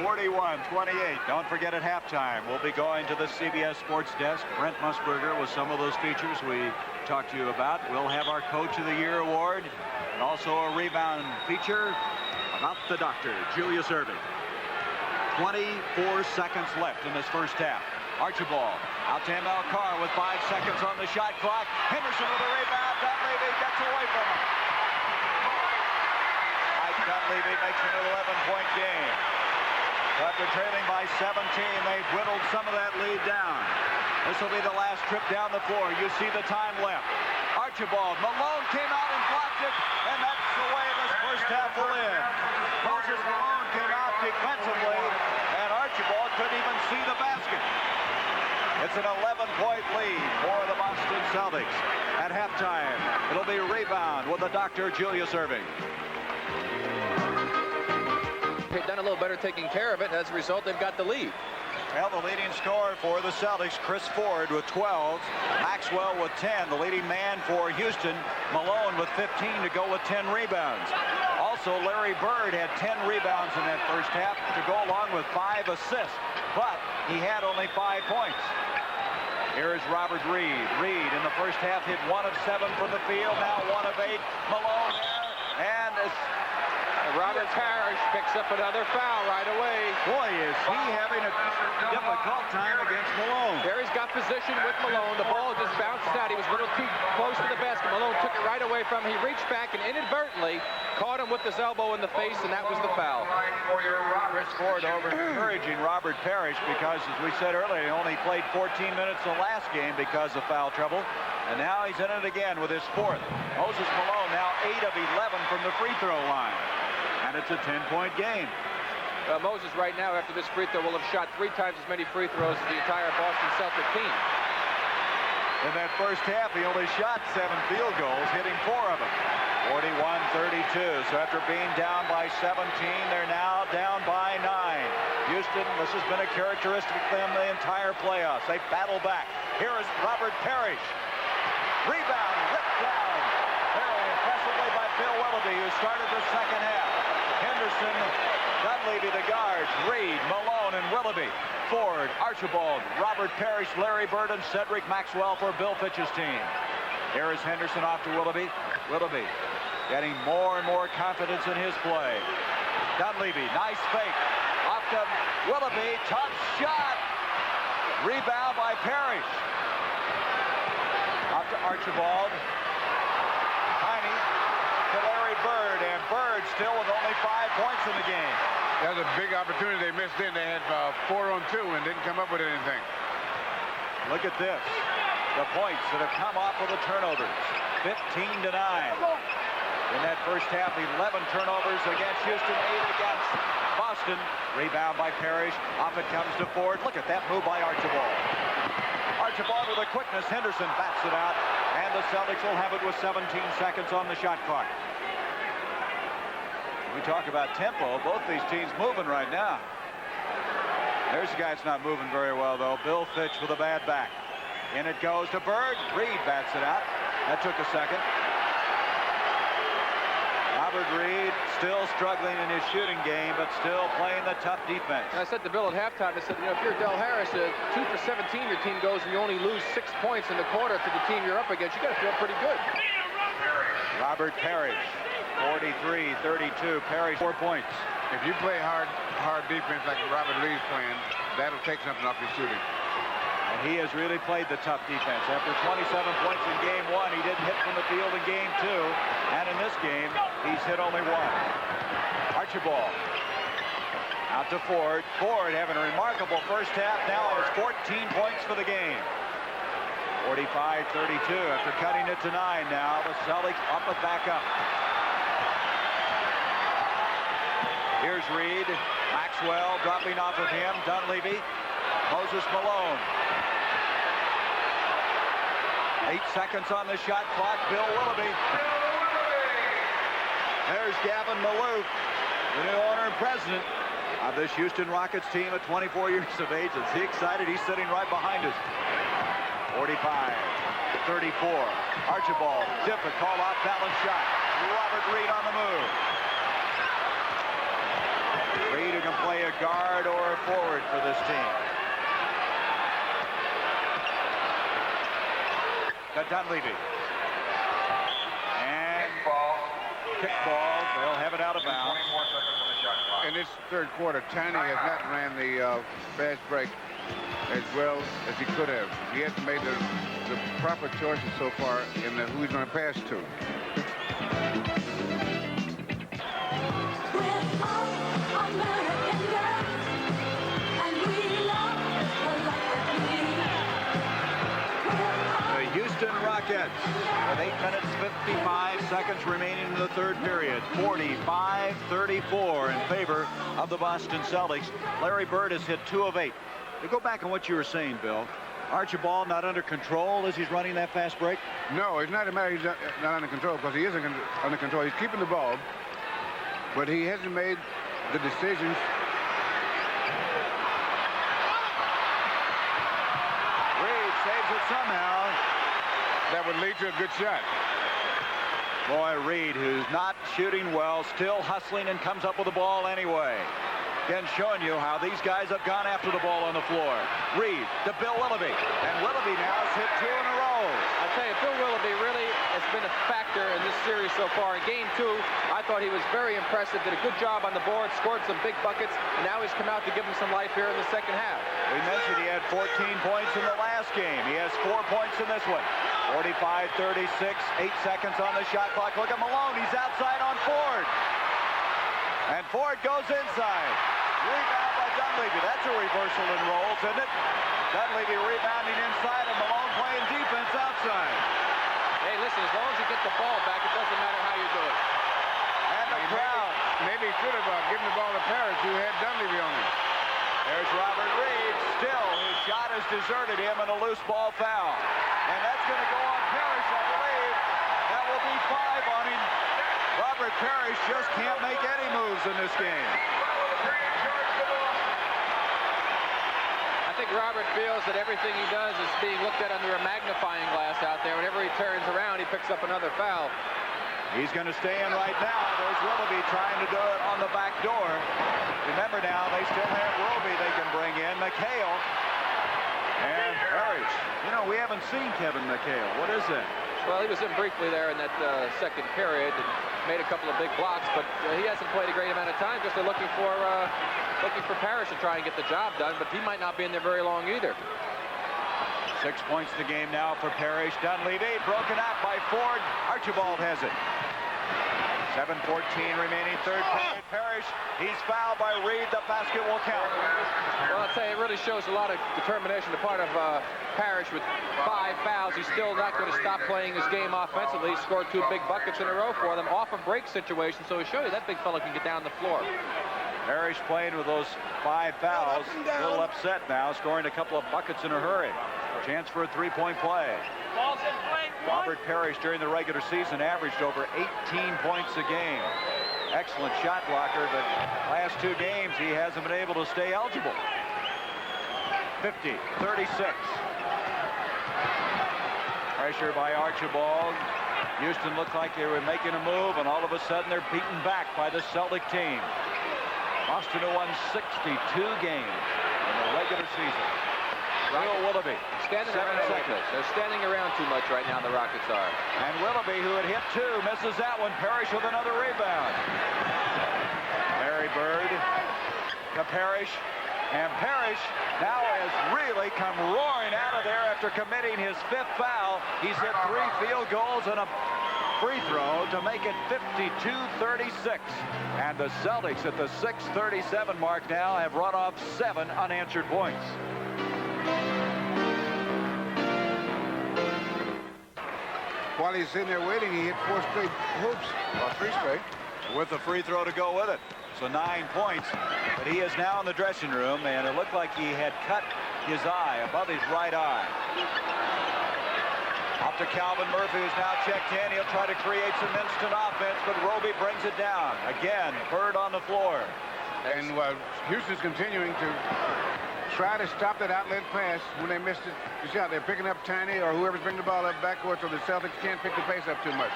41-28. Don't forget at halftime, we'll be going to the CBS Sports Desk. Brent Musburger with some of those features we talked to you about. We'll have our Coach of the Year award and also a rebound feature about the doctor, Julius Erving. 24 seconds left in this first half. Archibald out to ML Carr with 5 seconds on the shot clock. Henderson with a rebound. Dunleavy gets away from him. Mike Dunleavy makes an 11-point game. After trailing by 17, they've whittled some of that lead down. This will be the last trip down the floor. You see the time left. Archibald, Malone came out and blocked it, and that's the way this first half will end. Moses Malone came out defensively, and Archibald couldn't even see the basket. It's an 11-point lead for the Boston Celtics. At halftime, it'll be a rebound with the doctor, Julius Erving. They've done a little better taking care of it. As a result, they've got the lead. Well, the leading scorer for the Celtics, Chris Ford with 12, Maxwell with 10. The leading man for Houston, Malone with 15 to go with 10 rebounds. Also, Larry Bird had 10 rebounds in that first half to go along with 5 assists, but he had only 5 points. Here is Robert Reed. Reed in the first half hit 1 of 7 from the field, now 1 of 8. Malone there, and Robert Parrish picks up another foul right away. boy, is he having a difficult time against Malone. There he's got position with Malone. The ball just bounced out. He was a little too close to the basket. Malone took it right away from him. He reached back and inadvertently caught him with his elbow in the face, and that was the foul. Chris Ford over encouraging Robert Parrish because, as we said earlier, he only played 14 minutes the last game because of foul trouble. And now he's in it again with his 4th. Moses Malone now 8 of 11 from the free throw line. And it's a 10-point game. Moses right now, after this free throw, will have shot 3 times as many free throws as the entire Boston Celtic team. In that first half, he only shot 7 field goals, hitting 4 of them. 41-32. So after being down by 17, they're now down by 9. Houston, this has been a characteristic of them the entire playoffs. They battle back. Here is Robert Parrish. Rebound, ripped down very impressively by Bill Willoughby, who started the second half. Henderson, Dunleavy, the guards, Reed, Malone, and Willoughby. Ford, Archibald, Robert Parrish, Larry Bird, and Cedric Maxwell for Bill Fitch's team. Here is Henderson off to Willoughby. Willoughby getting more and more confidence in his play. Dunleavy, nice fake. Off to Willoughby, tough shot. Rebound by Parrish. Off to Archibald. Tiny to Larry Bird, and Bird still with only 5 points in the game. That was a big opportunity they missed in. They had 4 on 2 and didn't come up with anything. Look at this. The points that have come off of the turnovers. 15-9. In that first half, 11 turnovers against Houston, 8 against Boston. Rebound by Parrish. Off it comes to Ford. Look at that move by Archibald. Archibald with a quickness. Henderson bats it out. And the Celtics will have it with 17 seconds on the shot clock. We talk about tempo. Both these teams moving right now. There's a guy that's not moving very well, though. Bill Fitch with a bad back. In it goes to Bird. Reed bats it out. That took a second. Robert Reed still struggling in his shooting game, but still playing the tough defense. And I said to Bill at halftime, I said, you know, if you're Del Harris, 2 for 17, your team goes and you only lose 6 points in the quarter to the team you're up against. You got to feel pretty good. Robert Parrish, 43-32. Parrish, 4 points. If you play hard defense like Robert Lee's playing, that'll take something off his shooting. And he has really played the tough defense. After 27 points in game 1, he didn't hit from the field in game 2. And in this game, he's hit only 1. Archibald out to Ford. Ford having a remarkable first half. Now has 14 points for the game. 45-32 after cutting it to 9 now. The Celtics up and back up. Here's Reed. Maxwell dropping off of him. Dunleavy. Moses Malone. 8 seconds on the shot clock. Bill Willoughby. There's Gavin Maloof, the new owner and president of this Houston Rockets team at 24 years of age. Is he excited? He's sitting right behind us. 45-34. Archibald. Dip a call out balance shot. Robert Reed on the move. Reed who can play a guard or a forward for this team. To Dunleavy. And kick ball. They'll have it out of bounds. 24 seconds on the shot clock. In this third quarter, Tiny has not ran the fast break as well as he could have. He hasn't made the proper choices so far in who he's going to pass to. The Houston Rockets with 8 minutes 55 seconds remaining in the third period. 45-34 in favor of the Boston Celtics. Larry Bird has hit 2 of 8. To go back on what you were saying, Bill, Archibald not under control as he's running that fast break? No, it's not a matter he's not under control, because he isn't under control. He's keeping the ball, but he hasn't made the decisions. Reed saves it somehow. That would lead to a good shot. Boy, Reed, who's not shooting well, still hustling and comes up with the ball anyway. Again, showing you how these guys have gone after the ball on the floor. Reed to Bill Willoughby. And Willoughby now has hit 2 in a row. I tell you, Bill Willoughby really has been a factor in this series so far. In game 2, I thought he was very impressive, did a good job on the board, scored some big buckets, and now he's come out to give him some life here in the second half. We mentioned he had 14 points in the last game. He has 4 points in this one. 45-36, 8 seconds on the shot clock. Look at Malone, he's outside on Ford. And Ford goes inside. Rebound by Dunleavy. That's a reversal in rolls, isn't it? Dunleavy rebounding inside and Malone playing defense outside. Hey, listen, as long as you get the ball back, it doesn't matter how you do it. And the crowd. Maybe he should have given the ball to Parrish, who had Dunleavy on him. There's Robert Reed. Still, his shot has deserted him in a loose ball foul. And that's going to go on Parrish, I believe. That will be 5 on him. Robert Parrish just can't make any moves in this game. I think Robert feels that everything he does is being looked at under a magnifying glass out there. Whenever he turns around, he picks up another foul. He's going to stay in right now. There's Willoughby trying to do it on the back door. Remember now, they still have Willoughby they can bring in. McHale and Parrish. You know, we haven't seen Kevin McHale. What is that? Well, he was in briefly there in that second period and made a couple of big blocks, but he hasn't played a great amount of time because they're looking for Parrish to try and get the job done, but he might not be in there very long either. 6 points to the game now for Parrish. Dunleavy broken out by Ford. Archibald has it. 7:14 remaining third period. Parrish, he's fouled by Reed. The basket will count. Well, I'll tell you, it really shows a lot of determination on the part of Parrish with 5 fouls. He's still not going to stop playing his game offensively. He scored 2 big buckets in a row for them off a break situation, so he showed you that big fella can get down the floor. Parrish playing with those 5 fouls. A little upset now, scoring a couple of buckets in a hurry. Chance for a 3-point play. Robert Parrish during the regular season averaged over 18 points a game. Excellent shot blocker, but last 2 games he hasn't been able to stay eligible. 50-36. Pressure by Archibald. Houston looked like they were making a move, and all of a sudden they're beaten back by the Celtic team. Boston won 62 games in the regular season. Bill Willoughby. Standing around like this. They're standing around too much right now, the Rockets are. And Willoughby, who had hit 2, misses that one. Parrish with another rebound. Larry Bird to Parrish. And Parrish now has really come roaring out of there after committing his 5th foul. He's hit 3 field goals and a free throw to make it 52-36. And the Celtics at the 6:37 mark now have run off 7 unanswered points. While he's sitting there waiting, he hit 4 straight hoops, or 3 straight. With a free throw to go with it. So 9 points. But he is now in the dressing room, and it looked like he had cut his eye above his right eye. Up to Calvin Murphy, who's now checked in. He'll try to create some instant offense, but Roby brings it down. Again, Bird on the floor. And Houston's continuing to try to stop that outlet pass when they missed it. The shot. They're picking up Tiny or whoever's bringing the ball up backcourt, so the Celtics can't pick the pace up too much.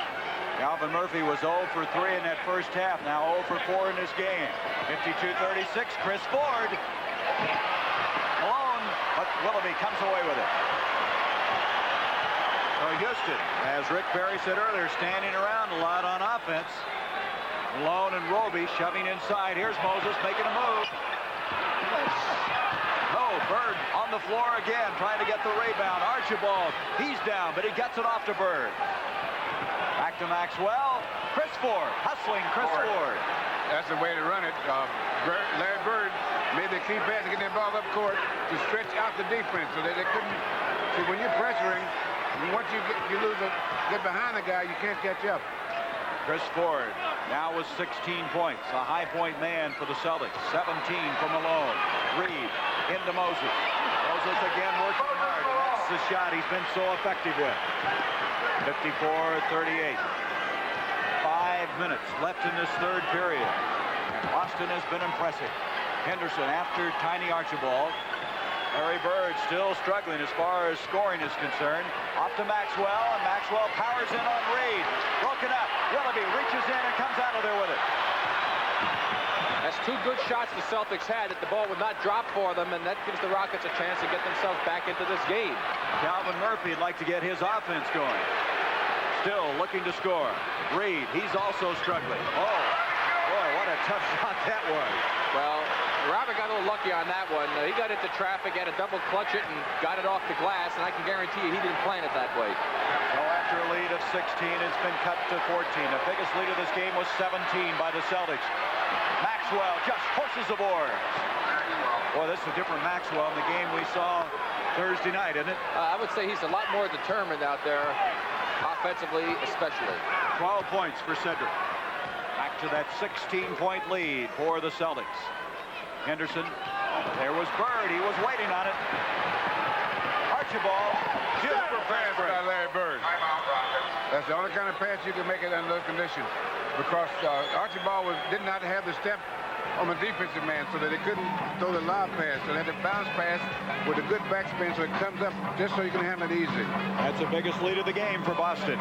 Calvin Murphy was 0 for 3 in that first half. Now 0 for 4 in this game. 52-36. Chris Ford. Malone, but Willoughby comes away with it. So Houston, as Rick Barry said earlier, standing around a lot on offense. Malone and Roby shoving inside. Here's Moses making a move. No, Bird on the floor again, trying to get the rebound. Archibald, he's down, but he gets it off to Bird. Back to Maxwell. Chris Ford, hustling Chris Ford. That's the way to run it. Larry Bird made the key pass to get that ball up court to stretch out the defense so that they couldn't. See, when you're pressuring, once you get behind the guy, you can't catch up. Chris Ford now with 16 points. A high point man for the Celtics. 17 for Malone. Reed into Moses. Moses again working hard. And that's the shot he's been so effective with. 54-38. 5 minutes left in this third period. And Boston has been impressive. Henderson after Tiny Archibald. Larry Bird still struggling as far as scoring is concerned. Off to Maxwell, and Maxwell powers in on Reed. Broken up. Willoughby reaches in and comes out of there with it. That's 2 good shots the Celtics had that the ball would not drop for them, and that gives the Rockets a chance to get themselves back into this game. Calvin Murphy would like to get his offense going. Still looking to score. Reed, he's also struggling. Oh, boy, what a tough shot that was. Well, Robert got a little lucky on that one. He got into traffic, had to double clutch it, and got it off the glass, and I can guarantee you he didn't plan it that way. So after a lead of 16, it's been cut to 14. The biggest lead of this game was 17 by the Celtics. Maxwell just horses aboard. Boy, this is a different Maxwell in the game we saw Thursday night, isn't it? I would say he's a lot more determined out there, offensively especially. 12 points for Cedric. Back to that 16-point lead for the Celtics. Henderson, there was Bird. He was waiting on it. Archibald, Super pass by Larry Bird. That's the only kind of pass you can make it under those conditions, because Archibald did not have the step on the defensive man, so that they couldn't throw the lob pass. So they had to bounce pass with a good backspin, so it comes up just so you can handle it easy. That's the biggest lead of the game for Boston.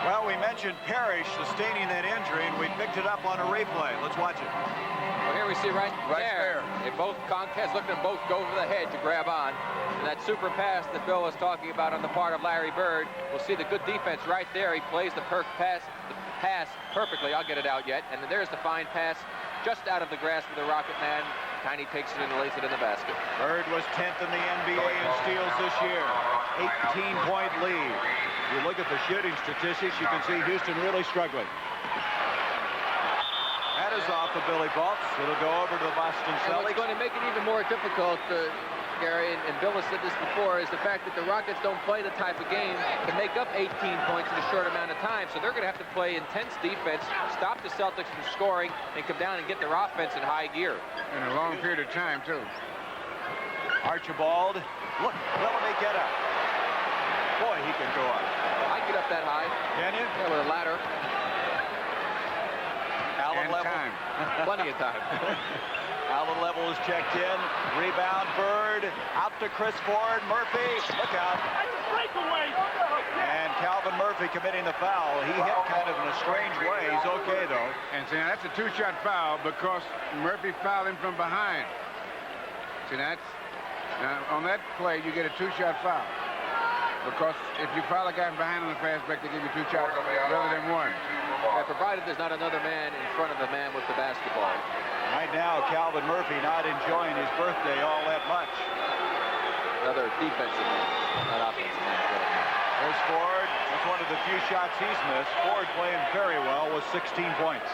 Well, we mentioned Parrish sustaining that injury, and we picked it up on a replay. Let's watch it. Well, here we see right there. They both Conquest looking at them both go over the head to grab on. And that super pass that Bill was talking about on the part of Larry Bird. We'll see the good defense right there. He plays the pass perfectly. I'll get it out yet. And there's the fine pass just out of the grasp of the Rocket man. Tiny takes it and lays it in the basket. Bird was 10th in the NBA in steals this year. 18-point lead. If you look at the shooting statistics, you can see Houston really struggling. That is off of Billy Baltz. It'll go over to the Boston And Celtics. what's going to make it even more difficult, Gary, and Bill has said this before, is the fact that the Rockets don't play the type of game to make up 18 points in a short amount of time. So they're going to have to play intense defense, stop the Celtics from scoring, and come down and get their offense in high gear. In a long period of time, too. Archibald. Look, Willoughby get up. Boy, he can go up. I get up that high. Can you? Yeah, with a ladder. Allen Level. Time. Plenty of time. Allen Level is checked in. Rebound, Bird. Out to Chris Ford. Murphy. Look out. And Calvin Murphy committing the foul. He hit kind of in a strange way. He's okay, though. And see, now that's a 2-shot foul because Murphy fouled him from behind. See, now on that play, you get a 2-shot foul. Because if you foul a guy from behind on the fast break, they give you 2 shots rather than 1. provided there's not another man in front of the man with the basketball. Right now, Calvin Murphy not enjoying his birthday all that much. Another defensive man, not offensive man. There's Ford. That's one of the few shots he's missed. Ford playing very well with 16 points.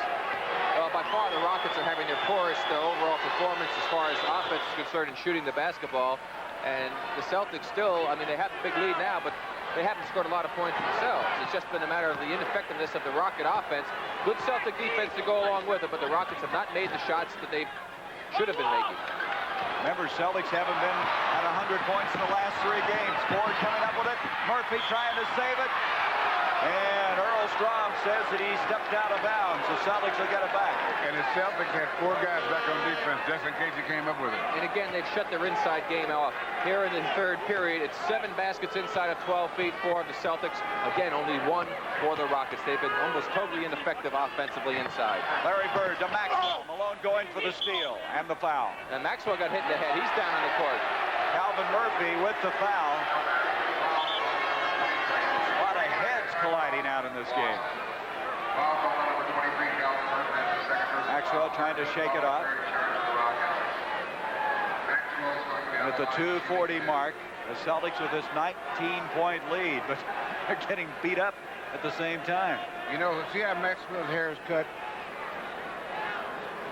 Well, by far the Rockets are having their poorest overall performance as far as offense is concerned in shooting the basketball. And the Celtics still, I mean, they have a big lead now, but they haven't scored a lot of points themselves. It's just been a matter of the ineffectiveness of the Rocket offense. Good Celtic defense to go along with it, but the Rockets have not made the shots that they should have been making. Remember, Celtics haven't been at 100 points in the last 3 games. Ford coming up with it. Murphy trying to save it. And Earl Strom says that he stepped out of bounds. The Celtics will get it back. And the Celtics had 4 guys back on defense just in case he came up with it. And again, they've shut their inside game off. Here in the third period, it's 7 baskets inside of 12 feet for the Celtics. Again, only 1 for the Rockets. They've been almost totally ineffective offensively inside. Larry Bird to Maxwell. Malone going for the steal and the foul. And Maxwell got hit in the head. He's down on the court. Calvin Murphy with the foul. A lot of heads colliding out in this game. Maxwell trying to shake it off. And at the 2:40 mark, the Celtics with this 19-point lead, but they're getting beat up at the same time. You know, see how Maxwell's hair is cut?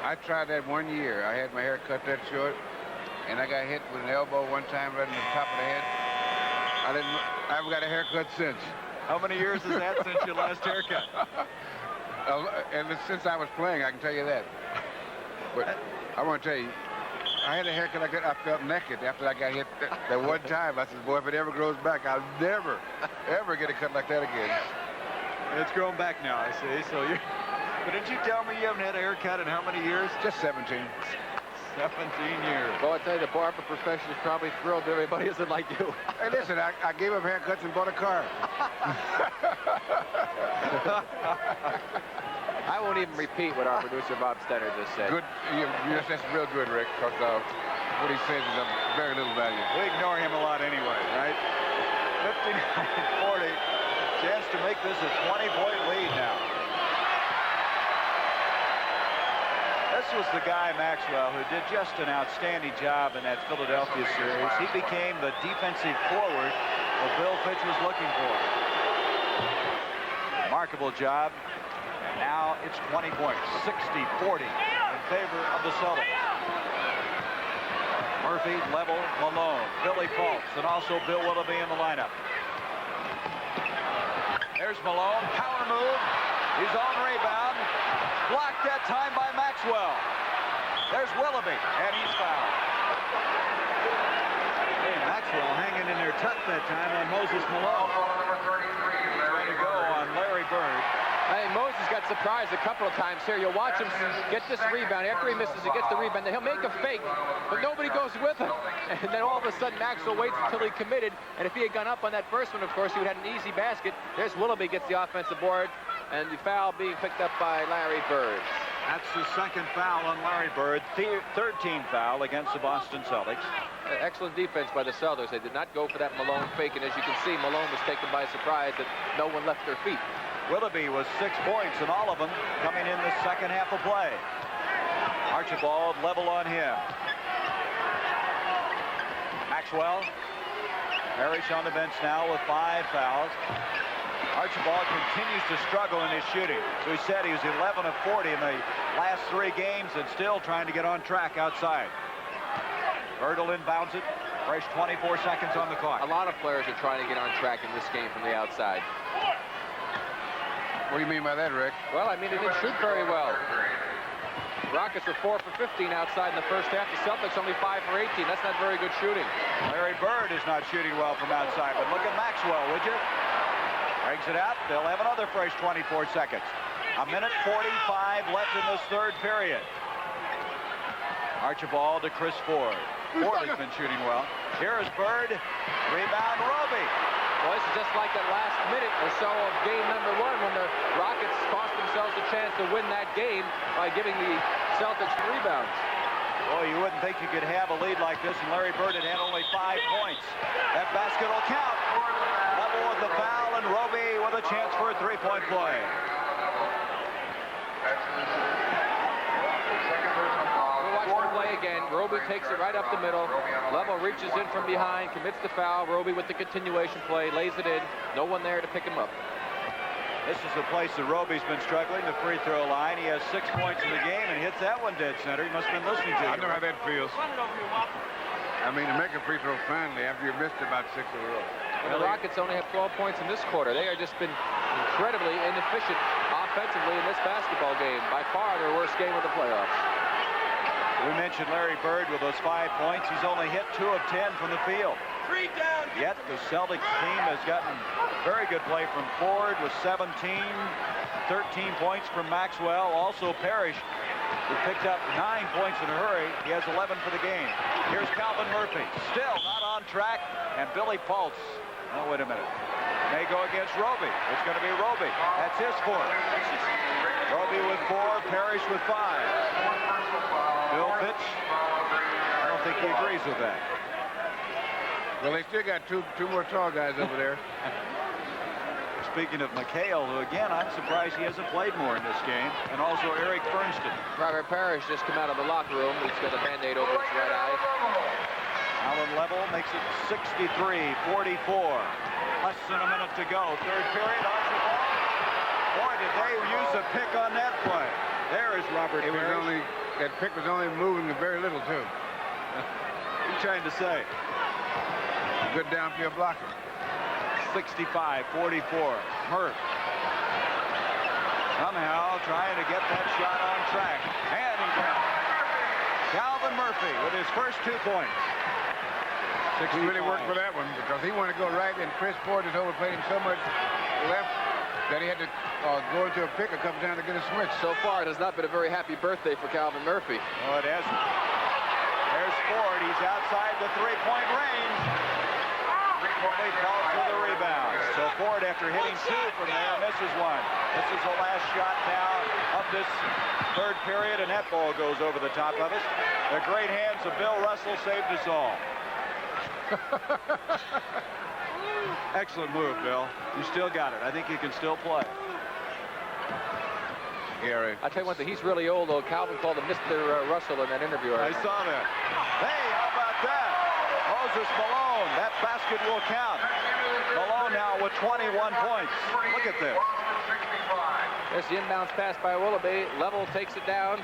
I tried that 1 year. I had my hair cut that short, and I got hit with an elbow one time right in the top of the head. I haven't got a haircut since. How many years is that since your last haircut? And since I was playing, I can tell you that. But I want to tell you, I had a haircut like that. I felt naked after I got hit that one time. I said, boy, if it ever grows back, I'll never, ever get a cut like that again. It's grown back now, I see. So you. But didn't you tell me you haven't had a haircut in how many years? Just 17. 17 years. Well, I tell you, the barber profession is probably thrilled that everybody isn't like you. Hey, listen, I gave up haircuts and bought a car. I won't even repeat what our producer Bob Stenner just said. Good. Yes, that's real good, Rick, because what he says is of very little value. We ignore him a lot anyway, right? 59-40. Chance to make this a 20-point lead now. This was the guy, Maxwell, who did just an outstanding job in that Philadelphia series. He became the defensive forward that Bill Fitch was looking for. Remarkable job. And now it's 20 points, 60-40 in favor of the Celtics. Murphy, level, Malone, Billy Fultz, and also Bill Willoughby in the lineup. There's Malone, power move. He's on rebound. Blocked that time by Maxwell. There's Willoughby, and he's fouled. Hey, Maxwell hanging in there tough that time on Moses Malone. Trying to go on Larry Bird. Hey, Moses got surprised a couple of times here. You'll watch him get this rebound. After he misses, he gets the rebound. Then he'll make a fake, but nobody goes with him. And then all of a sudden, Maxwell waits until he committed. And if he had gone up on that first one, of course, he would have had an easy basket. There's Willoughby gets the offensive board. And the foul being picked up by Larry Bird. That's the second foul on Larry Bird. 13th foul against the Boston Celtics. Excellent defense by the Celtics. They did not go for that Malone fake. And as you can see, Malone was taken by surprise that no one left their feet. Willoughby was 6 points, and all of them coming in the second half of play. Archibald level on him. Maxwell. Parrish on the bench now with 5 fouls. Archibald continues to struggle in his shooting. So he said he was 11 of 40 in the last 3 games and still trying to get on track outside. Bird inbounds it. Fresh 24 seconds on the clock. A lot of players are trying to get on track in this game from the outside. What do you mean by that, Rick? Well, I mean, they didn't shoot very well. Rockets were 4 for 15 outside in the first half. The Celtics only 5 for 18. That's not very good shooting. Larry Bird is not shooting well from outside, but look at Maxwell, would you? Brings it out. They'll have another fresh 24 seconds. 1:45 left in this third period. Archibald to Chris Ford. Ford has been shooting well. Here is Bird. Rebound, Roby. Well, this is just like that last minute or so of game number 1 when the Rockets cost themselves a chance to win that game by giving the Celtics the rebounds. Boy, you wouldn't think you could have a lead like this, and Larry Bird had only 5 points. That basket will count. Level with the foul, and Roby with a chance for a 3-point play. We'll watch the play again. Roby takes it right up the middle. Level reaches in from behind, commits the foul. Roby with the continuation play, lays it in. No one there to pick him up. This is the place that Roby's been struggling, the free throw line. He has 6 points in the game and hits that one dead center. He must have been listening to you. I know how that feels. I mean, to make a free throw finally after you missed about 6 in a row. And the Rockets only have 12 points in this quarter. They have just been incredibly inefficient offensively in this basketball game. By far their worst game of the playoffs. We mentioned Larry Bird with those 5 points. He's only hit 2 of 10 from the field. Yet the Celtics team has gotten very good play from Ford with 17, 13 points from Maxwell. Also Parrish, who picked up 9 points in a hurry. He has 11 for the game. Here's Calvin Murphy, still not on track, and Billy Pulse. Oh, wait a minute. May go against Roby. It's going to be Roby. That's his fourth. Roby with 4, Parrish with 5. Bill Fitch, I don't think he agrees with that. Well, they still got two more tall guys over there. Speaking of McHale, who again, I'm surprised he hasn't played more in this game, and also Eric Bernstein. Robert Parrish just come out of the locker room. He's got a Band-Aid over his right eye. Allen Level makes it 63-44. Less than a minute to go. Third period, Archibald. Boy, did they use a pick on that play. There is Robert Parrish. That pick was only moving very little, too. What are you trying to say? Good downfield blocker. 65-44. Murph. Somehow trying to get that shot on track. And he got it. Calvin Murphy with his first 2 points. He really worked for that one because he wanted to go right, and Chris Ford has overplayed him so much left that he had to go into a pick a couple times to get a switch. So far, it has not been a very happy birthday for Calvin Murphy. Oh, it hasn't. There's Ford. He's outside the 3-point range. Only falls for the rebound. So Ford, after hitting 2 from there, misses 1. This is the last shot now of this third period, and that ball goes over the top of us. The great hands of Bill Russell saved us all. Excellent move, Bill. You still got it. I think you can still play. Gary. I tell you one thing, he's really old, though. Calvin called him Mr. Russell in that interview. I saw that. Hey, how about that? Moses Malone. That basket will count. Malone now with 21 points. Look at this. There's the inbounds pass by Willoughby. Level takes it down.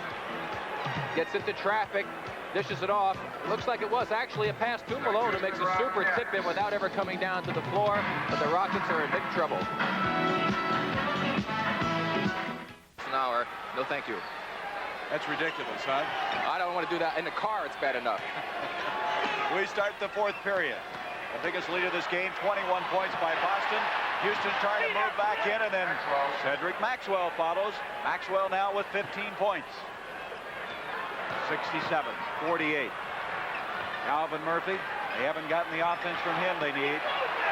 Gets into traffic. Dishes it off. Looks like it was actually a pass to Malone, who makes a super tip-in without ever coming down to the floor. But the Rockets are in big trouble. An hour. No, thank you. That's ridiculous, huh? I don't want to do that. In the car, it's bad enough. We start the 4th period. The biggest lead of this game, 21 points by Boston. Houston trying to move back in, and then Cedric Maxwell follows. Maxwell now with 15 points. 67-48. Calvin Murphy, they haven't gotten the offense from him they need.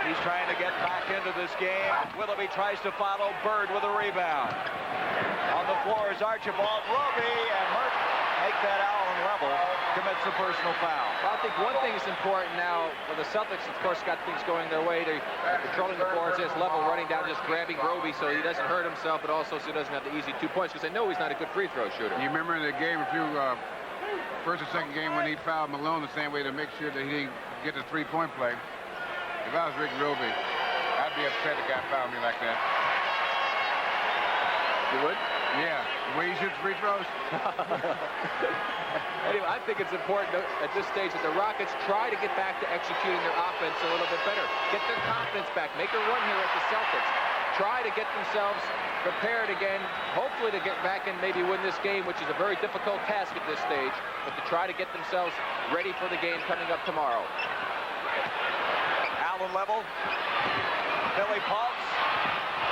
He's trying to get back into this game. Willoughby tries to follow. Bird with a rebound. On the floor is Archibald. Roby and Murphy make that Allen Level. Commits a personal foul. Well, I think one thing is important now. For the Celtics, of course, got things going their way. They're controlling the floor. It's just Level running down, just grabbing Roby so he doesn't hurt himself, but also so he doesn't have the easy 2 points, because they know he's not a good free throw shooter. You remember in the game a few first or second game when he fouled Malone the same way to make sure that he didn't get the 3-point play. If I was Rick Roby, I'd be upset the guy fouled me like that. You would? Yeah, the way he shoots free throws. Anyway, I think it's important at this stage that the Rockets try to get back to executing their offense a little bit better. Get their confidence back. Make a run here at the Celtics. Try to get themselves prepared again, hopefully to get back and maybe win this game, which is a very difficult task at this stage, but to try to get themselves ready for the game coming up tomorrow. Allen Level. Billy Pulse.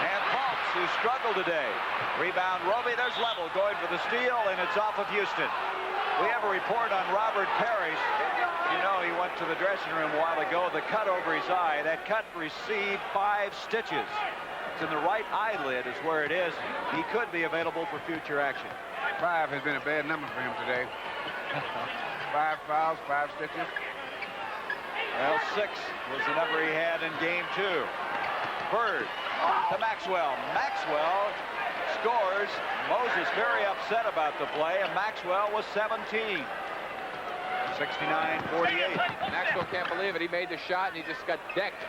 And Pulse, who struggled today. Rebound Roby. There's Level going for the steal, and it's off of Houston. We have a report on Robert Parrish. You know, he went to the dressing room a while ago. The cut over his eye. That cut received 5 stitches. It's in the right eyelid is where it is. He could be available for future action. 5 has been a bad number for him today. 5 fouls, 5 stitches. Well, 6 was the number he had in game 2. Bird to Maxwell. Maxwell scores. Moses very upset about the play, and Maxwell was 17. 69-48. Maxwell can't believe it. He made the shot, and he just got decked.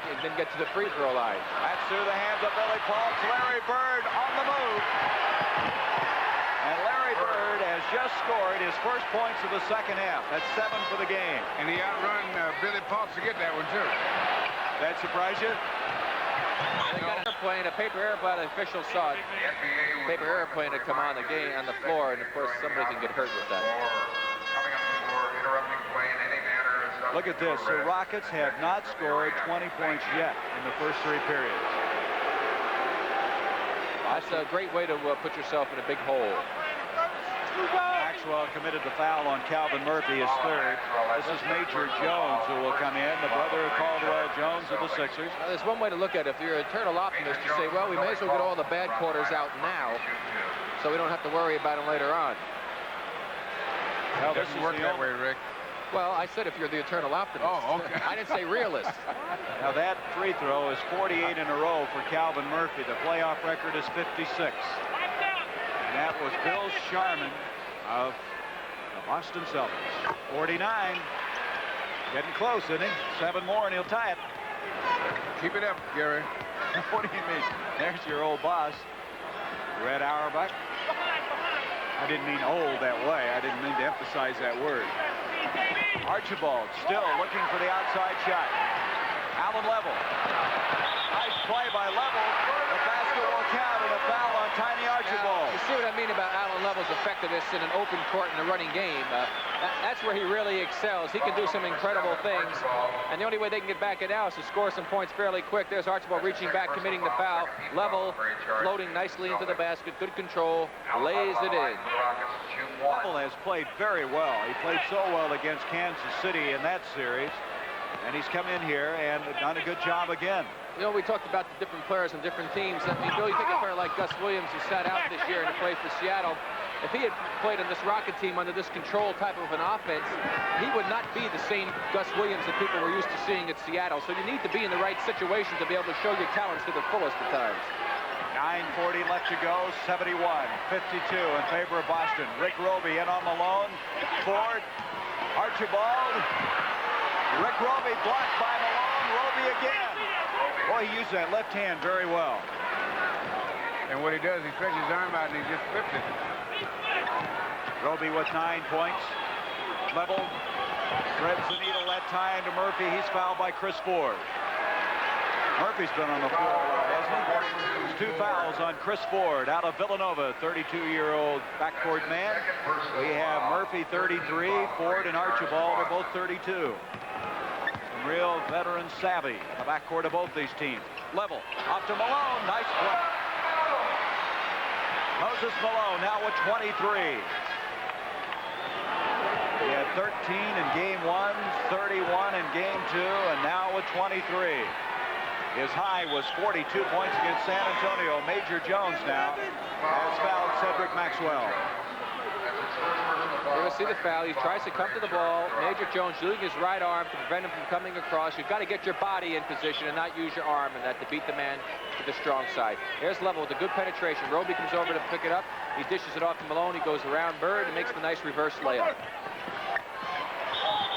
He didn't get to the free throw line. That's through the hands of Billy Paultz. Larry Bird on the move. And Larry Bird has just scored his first points of the second half. That's 7 for the game. And he outrun Billy Paultz to get that one, too. That surprise you? They got an airplane, a paper airplane. The official saw it. Paper airplane had come on the game on the floor, and of course somebody can get hurt with that. Look at this. The Rockets have not scored 20 points yet in the first 3 periods. That's a great way to put yourself in a big hole. Maxwell committed the foul on Calvin Murphy, his third. This is Major Jones who will come in, the brother of Caldwell Jones of the Sixers. Now, there's one way to look at it. If you're an eternal optimist, you say, well, we may as well get all the bad quarters out now so we don't have to worry about them later on. Well, it doesn't work that way, Rick. Well, I said if you're the eternal optimist. Oh, okay. I didn't say realist. Now that free throw is 48 in a row for Calvin Murphy. The playoff record is 56. And that was Bill Sharman of the Boston Celtics. 49. Getting close, isn't he? 7 more and he'll tie it. Keep it up, Gary. What do you mean? There's your old boss, Red Auerbach. I didn't mean old that way. I didn't mean to emphasize that word. Archibald still looking for the outside shot. Allen Level. Nice play by Level. The basket will count and a foul on Tiny Archibald. You see what I mean about Allen Level's effectiveness in an open court in a running game. That's where he really excels. He can do some incredible things. And the only way they can get back it now is to score some points fairly quick. There's Archibald reaching back, committing the foul. Level floating nicely into the basket. Good control. Lays it in. Level has played very well. He played so well against Kansas City in that series. And he's come in here and done a good job again. You know, we talked about the different players and different teams. I mean, Bill, you think a player like Gus Williams, who sat out this year and played for Seattle, if he had played on this Rocket team under this control type of an offense, he would not be the same Gus Williams that people were used to seeing at Seattle. So you need to be in the right situation to be able to show your talents to the fullest at times. 9:40 left to go, 71-52 in favor of Boston. Rick Roby in on Malone. Ford, Archibald. Rick Roby blocked by Malone. Roby again. Boy, he used that left hand very well. And what he does, he stretches his arm out and he just flips it. Roby with 9 points. Level. Threads the needle that time to Murphy. He's fouled by Chris Ford. Murphy's been on the floor, hasn't he? 2 fouls on Chris Ford out of Villanova, 32-year-old backcourt man. We have Murphy 33, Ford and Archibald are both 32. Some real veteran savvy in the backcourt of both these teams. Level, off to Malone, nice play. Moses Malone now with 23. He had 13 in game 1, 31 in game 2, and now with 23. His high was 42 points against San Antonio. Major Jones now has fouled Cedric Maxwell. You're going to see the foul. He tries to come to the ball. Major Jones using his right arm to prevent him from coming across. You've got to get your body in position and not use your arm and that to beat the man to the strong side. Here's Level with a good penetration. Roby comes over to pick it up. He dishes it off to Malone. He goes around Bird and makes the nice reverse layup.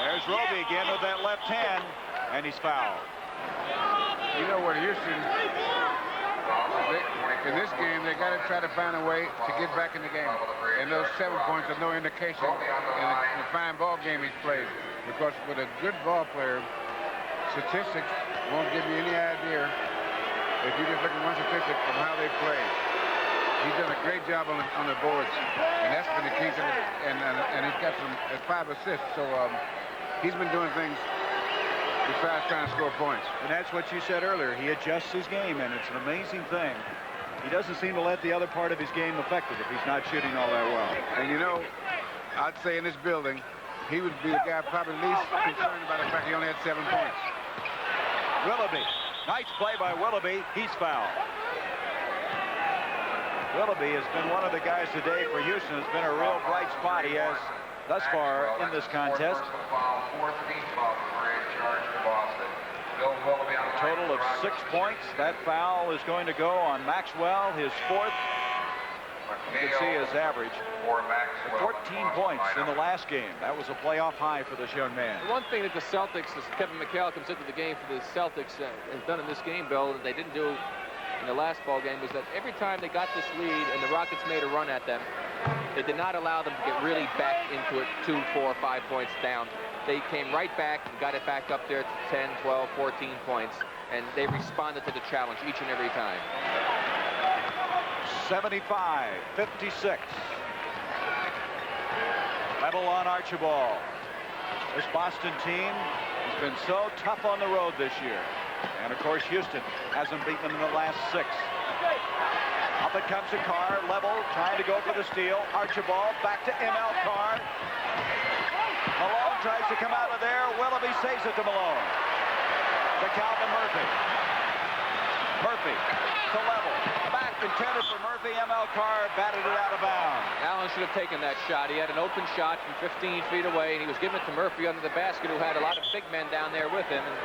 There's Roby again with that left hand, and he's fouled. You know what, Houston, in this game, they got to try to find a way to get back in the game. And those 7 points are no indication in the fine ball game he's played. Because with a good ball player, statistics won't give you any idea if you just look at one statistic from how they play. He's done a great job on the boards, and that's been the key to it. And he's got some 5 assists, so he's been doing things besides trying to score points. And that's what you said earlier. He adjusts his game, and it's an amazing thing. He doesn't seem to let the other part of his game affect it if he's not shooting all that well. And you know, I'd say in this building, he would be the guy probably least concerned about the fact he only had 7 points. Willoughby. Nice play by Willoughby. He's fouled. Willoughby has been one of the guys today for Houston. Has been a real bright spot. He has thus far in this contest. Fourth team foul for charge to Boston. Bill Willoughby on the total of 6 points. That foul is going to go on Maxwell, his 4th. You can see his average. 14 points in the last game. That was a playoff high for this young man. One thing that the Celtics, as Kevin McHale comes into the game for the Celtics, has done in this game, Bill, that they didn't do in the last ball game, was that every time they got this lead and the Rockets made a run at them, they did not allow them to get really back into it 2, 4, 5 points down. They came right back and got it back up there to 10, 12, 14 points, and they responded to the challenge each and every time. 75-56. Level on Archibald. This Boston team has been so tough on the road this year. And, of course, Houston hasn't beaten them in the last 6. Up it comes to Carr, level, trying to go for the steal. Archibald back to ML Carr. Malone tries to come out of there. Willoughby saves it to Malone. To Calvin Murphy. Murphy to level. Back intended for Murphy. ML Carr batted it out of bounds. Allen should have taken that shot. He had an open shot from 15 feet away, and he was giving it to Murphy under the basket, who had a lot of big men down there with him. And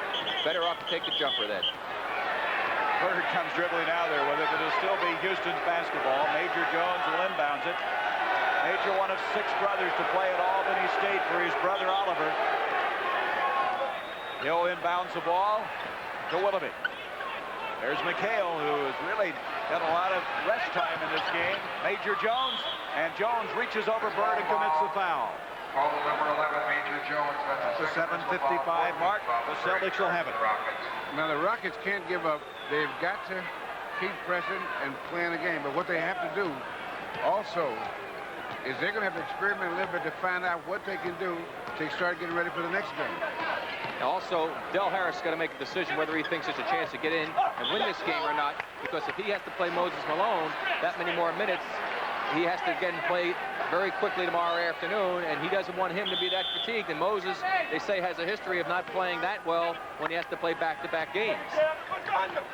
better off to take the jumper then. Bird comes dribbling out there with it, but it'll still be Houston's basketball. Major Jones will inbounds it. Major, one of 6 brothers to play at Albany State for his brother Oliver. He'll inbounds the ball to Willoughby. There's McHale, who has really got a lot of rest time in this game. Major Jones, and Jones reaches over Bird and commits the foul. Call number 11, Major Jones. At the 7:55 mark, the Celtics will have it. Now, the Rockets can't give up. They've got to keep pressing and playing the game. But what they have to do also is they're going to have to experiment a little bit to find out what they can do to start getting ready for the next game. Also, Del Harris got to make a decision whether he thinks there's a chance to get in and win this game or not, because if he has to play Moses Malone that many more minutes, he has to again play very quickly tomorrow afternoon, and he doesn't want him to be that fatigued. And Moses, they say, has a history of not playing that well when he has to play back-to-back games.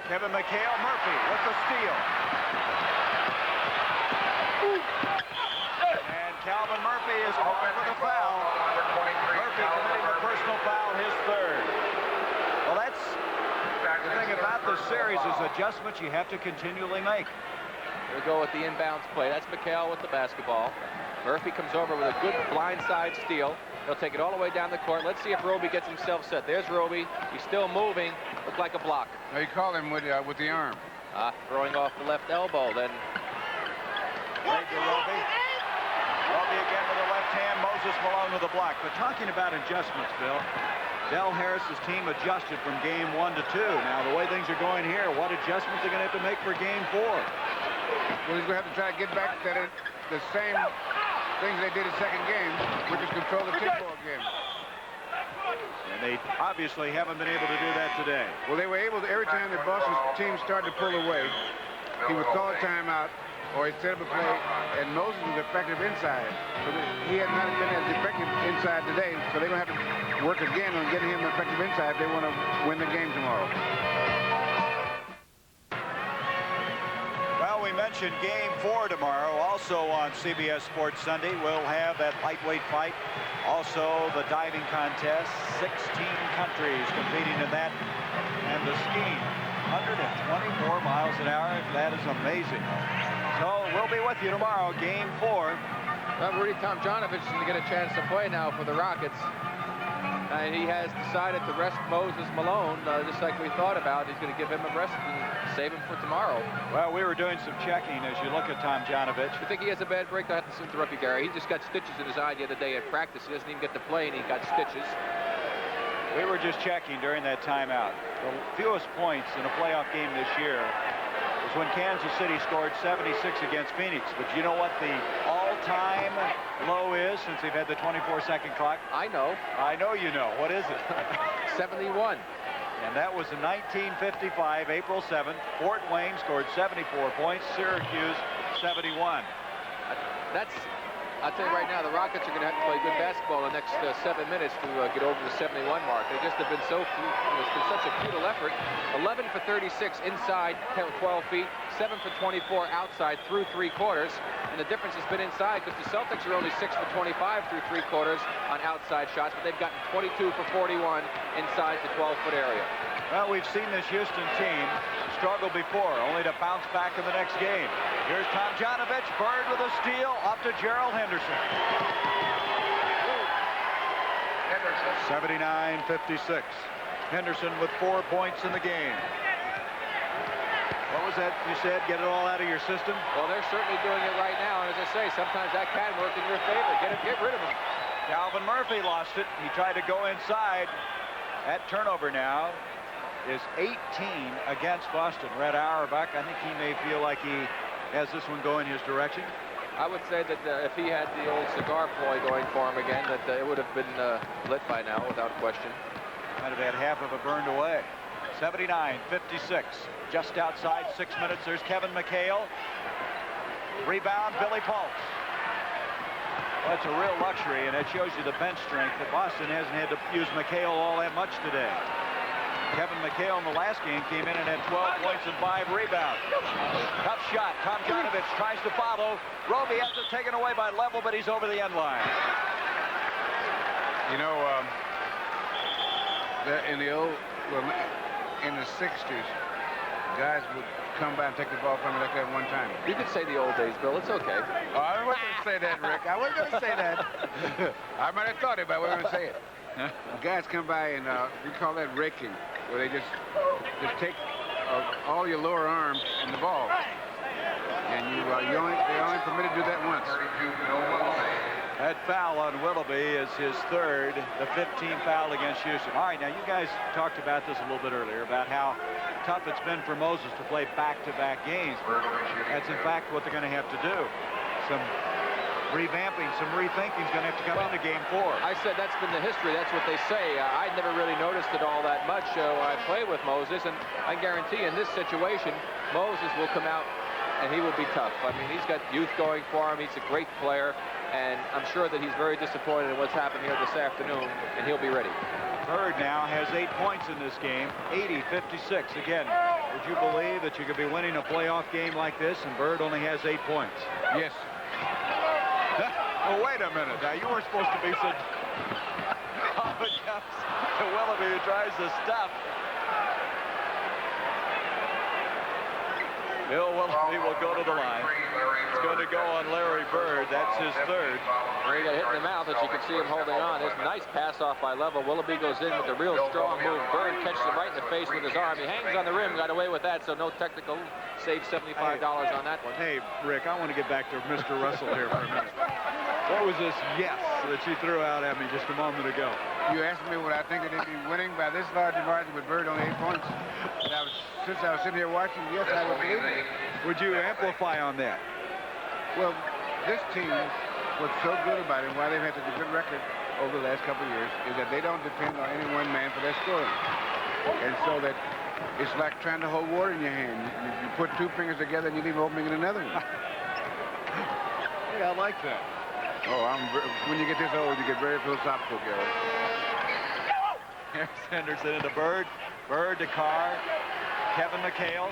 Kevin McHale, Murphy with the steal. And Calvin Murphy is calling for the foul. Murphy committing a personal foul, his 3rd. Well, that's the thing about this series is adjustments you have to continually make. We'll go with the inbounds play. That's McHale with the basketball. Murphy comes over with a good blindside steal. He'll take it all the way down the court. Let's see if Roby gets himself set. There's Roby. He's still moving. Looked like a block. Now, you call him with the arm. Throwing off the left elbow. Then Played to Roby. Roby again with the left hand. Moses Malone with the block. But talking about adjustments, Bill, Del Harris's team adjusted from game 1 to 2. Now, the way things are going here, what adjustments they're going to have to make for game 4? Well, he's going to have to try to get back to the same things they did in second game, which is control the kickball game. And they obviously haven't been able to do that today. Well, they were able to, every time the Boston team started to pull away, he would call a timeout, or he'd set up a play, and Moses was effective inside. So he had not been as effective inside today, so they're going to have to work again on getting him effective inside if they want to win the game tomorrow. Well, we mentioned game 4 tomorrow. Also on CBS Sports Sunday, we'll have that lightweight fight. Also the diving contest. 16 countries competing in that. And the skiing, 124 miles an hour. That is amazing. So we'll be with you tomorrow, game 4. well, Rudy Tomjanovich is going to get a chance to play now for the Rockets. And he has decided to rest Moses Malone, just like we thought about. He's going to give him a rest and save him for tomorrow. Well, we were doing some checking as you look at Tomjanovich. You think he has a bad break? I have to interrupt you, Gary. He just got stitches in his eye the other day at practice. He doesn't even get to play, and he got stitches. We were just checking during that timeout. The fewest points in a playoff game this year was when Kansas City scored 76 against Phoenix. But you know what the all-time low is since they've had the 24-second clock? I know. I know you know. What is it? 71. And that was in 1955, April 7th. Fort Wayne scored 74 points. Syracuse, 71. I'll tell you right now, the Rockets are going to have to play good basketball in the next 7 minutes to get over the 71 mark. They just have been so it's been such a futile effort. 11 for 36 inside 12 feet, 7 for 24 outside through 3 quarters. And the difference has been inside because the Celtics are only 6 for 25 through 3 quarters on outside shots, but they've gotten 22 for 41 inside the 12-foot area. Well, we've seen this Houston team struggle before, only to bounce back in the next game. Here's Tomjanovich. Bird with a steal. Off to Gerald Henderson. 79-56. Henderson with 4 points in the game. What was that you said? Get it all out of your system? Well, they're certainly doing it right now. And as I say, sometimes that can work in your favor. Get rid of him. Calvin Murphy lost it. He tried to go inside. That turnover now is 18 against Boston. Red Auerbach, I think he may feel like he has this one going his direction. I would say that if he had the old cigar ploy going for him again, that it would have been lit by now without question. Might have had half of it burned away. 79-56. Just outside 6 minutes. There's Kevin McHale. Rebound, Billy Pulse. Well, that's a real luxury, and it shows you the bench strength that Boston hasn't had to use McHale all that much today. Kevin McHale in the last game came in and had 12 points and 5 rebounds. Tough shot. Tomjanovich tries to follow. Roby has it taken away by Level, but he's over the end line. You know, in the 60s, guys would come by and take the ball from me like that one time. You could say the old days, Bill. It's okay. Oh, I wasn't going to say that, Rick. I wasn't going to say that. I might have thought it, but I wasn't going to say it. Guys come by and we call that raking, where they just take all your lower arm and the ball, and they're only permitted to do that once. That foul on Willoughby is his third, the 15th foul against Houston. All right, now you guys talked about this a little bit earlier, about how tough it's been for Moses to play back-to-back games. That's in fact what they're going to have to do. Some revamping, some rethinking is going to have to come into game 4. I said that's been the history. That's what they say. I'd never really noticed it all that much when I played with Moses, and I guarantee in this situation, Moses will come out and he will be tough. I mean, he's got youth going for him. He's a great player, and I'm sure that he's very disappointed in what's happened here this afternoon, and he'll be ready. Bird now has 8 points in this game, 80-56. Again, would you believe that you could be winning a playoff game like this, and Bird only has 8 points? Yes. Oh, wait a minute. Now, you were supposed to be so... Oh, it comes to Willoughby, who tries to stop. Bill Willoughby will go to the line. It's going to go on Larry Bird. That's his third. He got hit in the mouth, as you can see him holding on. This nice pass off by Level. Willoughby goes in with a real strong move. Bird catches him right in the face with his arm. He hangs on the rim, got away with that, so no technical. Saved $75 on that one. Hey, Rick, I want to get back to Mr. Russell here for a minute. What was this yes that you threw out at me just a moment ago? You asked me what I think that they'd be winning by this large a margin with Bird only 8 points. Since I was sitting here watching, yes, I would believe it. Would you amplify on that? Well, this team, what's so good about it, and why they've had such a good record over the last couple of years, is that they don't depend on any one man for their scoring. And so that it's like trying to hold water in your hand. You put 2 fingers together and you leave an opening in another one. Yeah, I like that. Oh, when you get this old, you get very philosophical, Gary. Here's Henderson into Bird. Bird to Carr. Kevin McHale.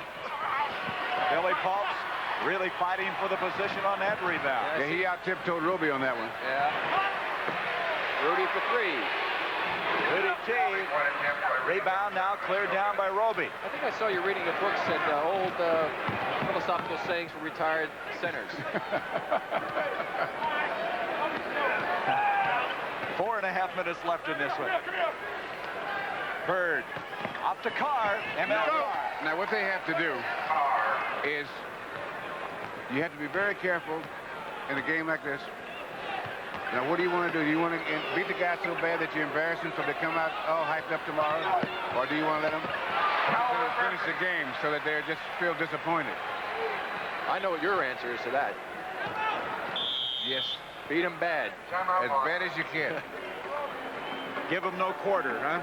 Billy Pulse really fighting for the position on that rebound. Yeah, he out-tiptoed Roby on that one. Yeah. Rudy for 3. Rudy T. Rebound now cleared down by Roby. I think I saw you reading a book said old philosophical sayings for retired centers. 4.5 minutes left in this one. Bird up to Carr. Now what they have to do is you have to be very careful in a game like this. Now what do you want to do? Do you want to beat the guy so bad that you embarrass him so they come out all hyped up tomorrow? Or do you want to let them finish the game so that they just feel disappointed? I know what your answer is to that. Yes. Beat him bad. As bad as you can. Give him no quarter, huh?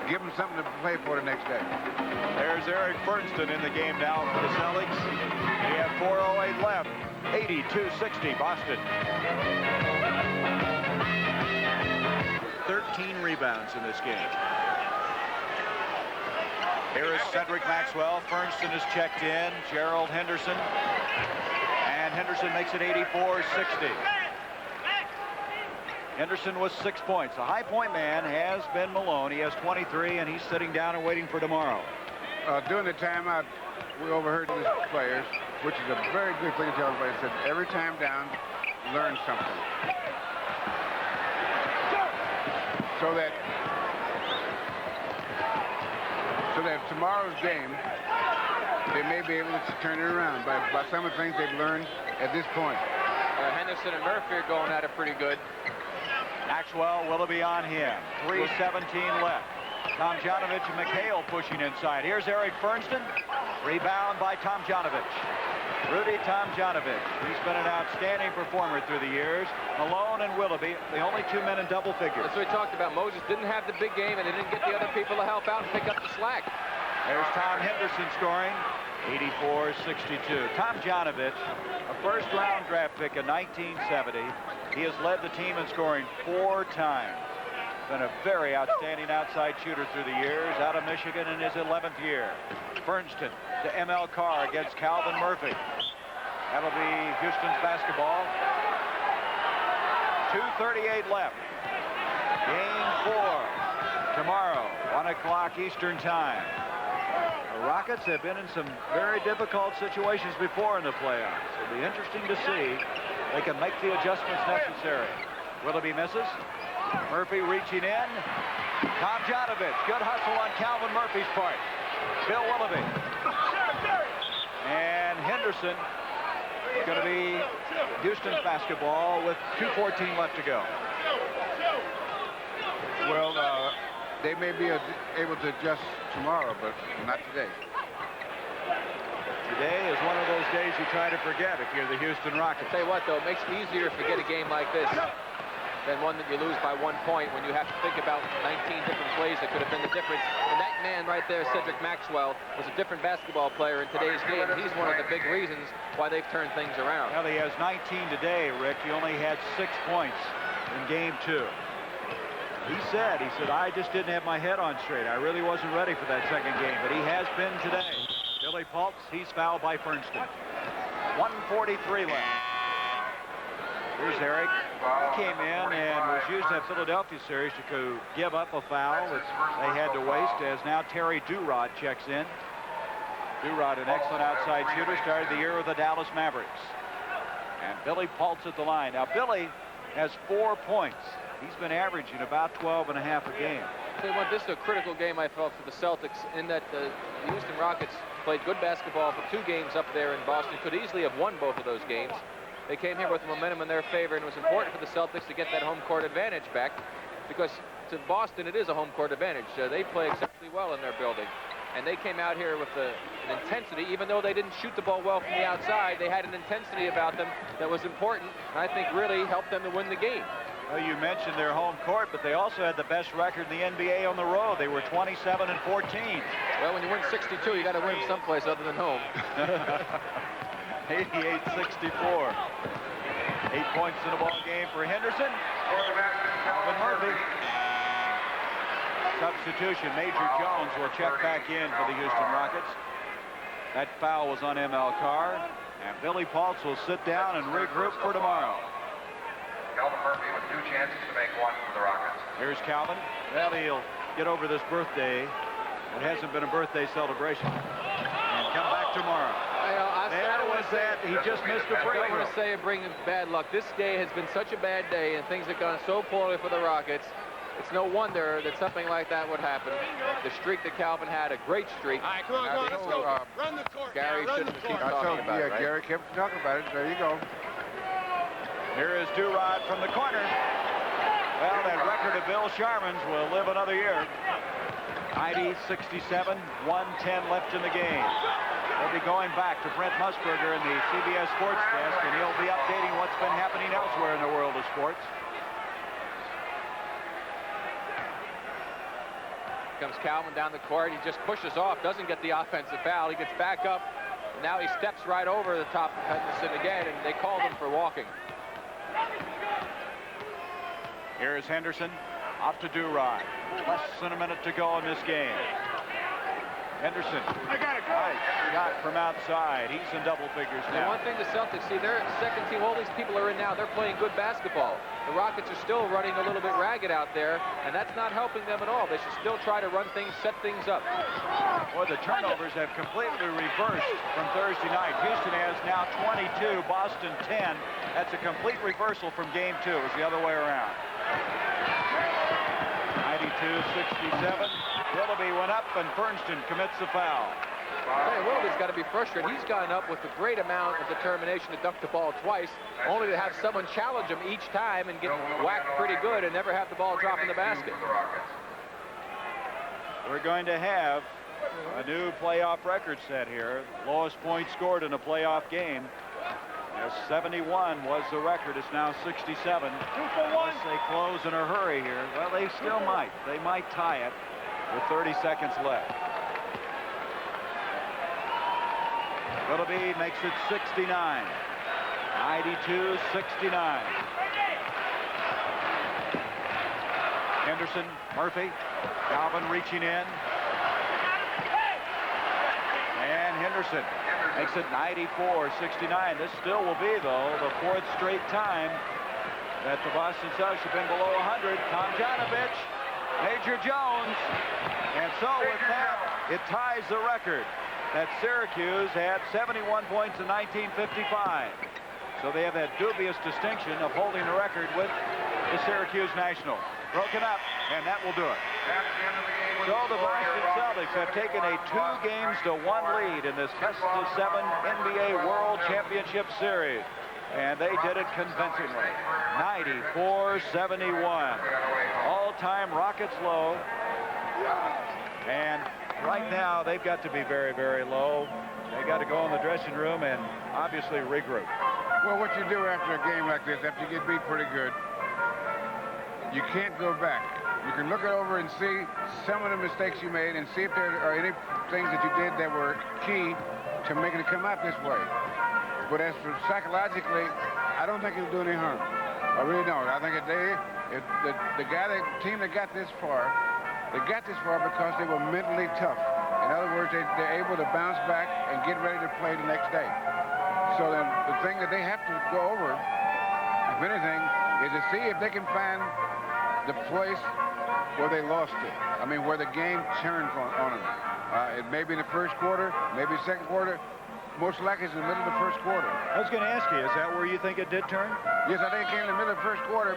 Give them something to play for the next day. There's Eric Fernston in the game now for the Celtics. We have 4:08 left. 82-60 Boston. 13 rebounds in this game. Here is Cedric Maxwell. Fernston is checked in. Gerald Henderson. And Henderson makes it 84-60. Henderson with 6 points. The high point man has been Malone. He has 23, and he's sitting down and waiting for tomorrow. During the timeout, we overheard these players, which is a very good thing to tell everybody. Said every time down, learn something. So that tomorrow's game, they may be able to turn it around by some of the things they've learned at this point. Henderson and Murphy are going at it pretty good. Maxwell, Willoughby on him. 3:17 left. Tomjanovich and McHale pushing inside. Here's Eric Fernston. Rebound by Tomjanovich. Rudy Tomjanovich. He's been an outstanding performer through the years. Malone and Willoughby, the only 2 men in double figures. That's what we talked about. Moses didn't have the big game, and they didn't get the other people to help out and pick up the slack. There's Tom Henderson scoring. 84-62. Tomjanovich, a first-round draft pick in 1970. He has led the team in scoring 4 times. Been a very outstanding outside shooter through the years, out of Michigan in his 11th year. Fernston to M.L. Carr against Calvin Murphy. That'll be Houston's basketball. 2:38 left. Game 4 tomorrow, 1 o'clock Eastern time. The Rockets have been in some very difficult situations before in the playoffs. It'll be interesting to see if they can make the adjustments necessary. Willoughby misses. Murphy reaching in. Tomjanovich, good hustle on Calvin Murphy's part. Bill Willoughby. And Henderson is going to be Houston's basketball with 2:14 left to go. Well, they may be able to adjust tomorrow, but not today. Today is one of those days you try to forget if you're the Houston Rockets. Tell you what, though, it makes it easier to forget a game like this than one that you lose by 1 point when you have to think about 19 different plays that could have been the difference. And that man right there, Cedric Maxwell, was a different basketball player in today's game. He's one of the big reasons why they've turned things around. Well, he has 19 today, Rick. He only had 6 points in game 2. He said, I just didn't have my head on straight. I really wasn't ready for that second game, but he has been today. Billy Paultz, he's fouled by Fernston. 1:43 left. Here's Eric. He came in and was used in that Philadelphia series to give up a foul that they had to waste, as now Terry Durod checks in. Durod, an excellent outside shooter, started the year with the Dallas Mavericks. And Billy Paultz at the line. Now, Billy has 4 points. He's been averaging about 12.5 a game. Tell you what, this is a critical game, I felt, for the Celtics, in that the Houston Rockets played good basketball for 2 games up there in Boston. Could easily have won both of those games. They came here with momentum in their favor, and it was important for the Celtics to get that home court advantage back, because to Boston it is a home court advantage. They play exceptionally well in their building, and they came out here with an intensity. Even though they didn't shoot the ball well from the outside, they had an intensity about them that was important, and I think really helped them to win the game. Well, you mentioned their home court, but they also had the best record in the NBA on the road. They were 27-14. Well, when you win 62, you got to win someplace other than home. 88-64. 8 points in the ball game for Henderson. Calvin Murphy. Substitution. Major Jones will check back in for the Houston Rockets. That foul was on M.L. Carr. And Billy Paultz will sit down and regroup for tomorrow. Calvin Murphy with 2 chances to make 1 for the Rockets. Here's Calvin. Well, he'll get over this birthday. It hasn't been a birthday celebration. And come back tomorrow. That was that. He just missed a free throw. I don't want to say bring bad luck. This day has been such a bad day, and things have gone so poorly for the Rockets. It's no wonder that something like that would happen. The streak that Calvin had, a great streak. All right, come on, let's go. Run the court. Gary shouldn't keep talking about it, right? Gary kept talking about it. There you go. Here is Durod from the corner. Well, that record of Bill Sharman's will live another year. 90-67, 1:10 left in the game. We'll be going back to Brent Musburger in the CBS Sports Desk, and he'll be updating what's been happening elsewhere in the world of sports. Comes Calvin down the court. He just pushes off, doesn't get the offensive foul. He gets back up. And now he steps right over the top of Henderson again, and they called him for walking. Here is Henderson. Off to Durod. Less than a minute to go in this game. Henderson. I got it. Nice shot from outside. He's in double figures And now. one thing the Celtics see, their second team, all these people are in now, they're playing good basketball. The Rockets are still running a little bit ragged out there, and that's not helping them at all. They should still try to run things, set things up. Boy, the turnovers have completely reversed from Thursday night. Houston has now 22, Boston 10. That's a complete reversal from game 2. It's the other way around. 92-67. Willoughby went up, and Fernston commits the foul. Hey, Willoughby's got to be frustrated. He's gotten up with a great amount of determination to dunk the ball twice, only to have someone challenge him each time and get whacked pretty good and never have the ball drop in the basket. We're going to have a new playoff record set here. Lowest point scored in a playoff game. As 71 was the record. It's now 67. 2 for 1. Unless they close in a hurry here. Well, they still might. They might tie it with 30 seconds left. Willoughby makes it 69. 92-69. Henderson, Murphy, Galvin reaching in. And Henderson makes it 94-69. This still will be, though, the 4th straight time that the Boston Celtics have been below 100. Tomjanovich, Major Jones. And so with that, it ties the record that Syracuse had 71 points in 1955. So they have that dubious distinction of holding the record with the Syracuse Nationals. Broken up, and that will do it. So the Boston Celtics have taken a 2-games-to-1 lead in this best-of-7 NBA World Championship Series. And they did it convincingly. 94-71. All-time Rockets low. And right now, they've got to be very, very low. They got to go in the dressing room and obviously regroup. Well, what you do after a game like this, after you get beat pretty good, you can't go back. You can look it over and see some of the mistakes you made and see if there are any things that you did that were key to making it come out this way. But as for psychologically, I don't think it'll do any harm. I really don't. I think the team that got this far, they got this far because they were mentally tough. In other words, they're able to bounce back and get ready to play the next day. So then the thing that they have to go over, if anything, is to see if they can find the place where they lost it. I mean, where the game turned on them. It may be in the first quarter, maybe second quarter. Most likely it's in the middle of the first quarter. I was going to ask you, is that where you think it did turn? Yes, I think it came in the middle of the first quarter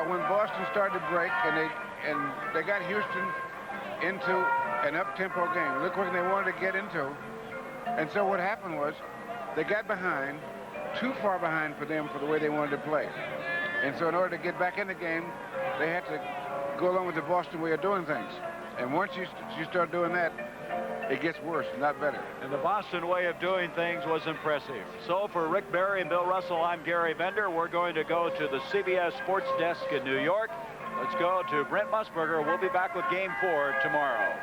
when Boston started to break and they got Houston into an up-tempo game. Look what they wanted to get into. And so what happened was they got behind, too far behind for them for the way they wanted to play. And so in order to get back in the game, they had to go along with the Boston way of doing things. And once you start doing that, it gets worse, not better. And the Boston way of doing things was impressive. So for Rick Barry and Bill Russell, I'm Gary Bender. We're going to go to the CBS Sports Desk in New York. Let's go to Brent Musburger. We'll be back with Game 4 tomorrow.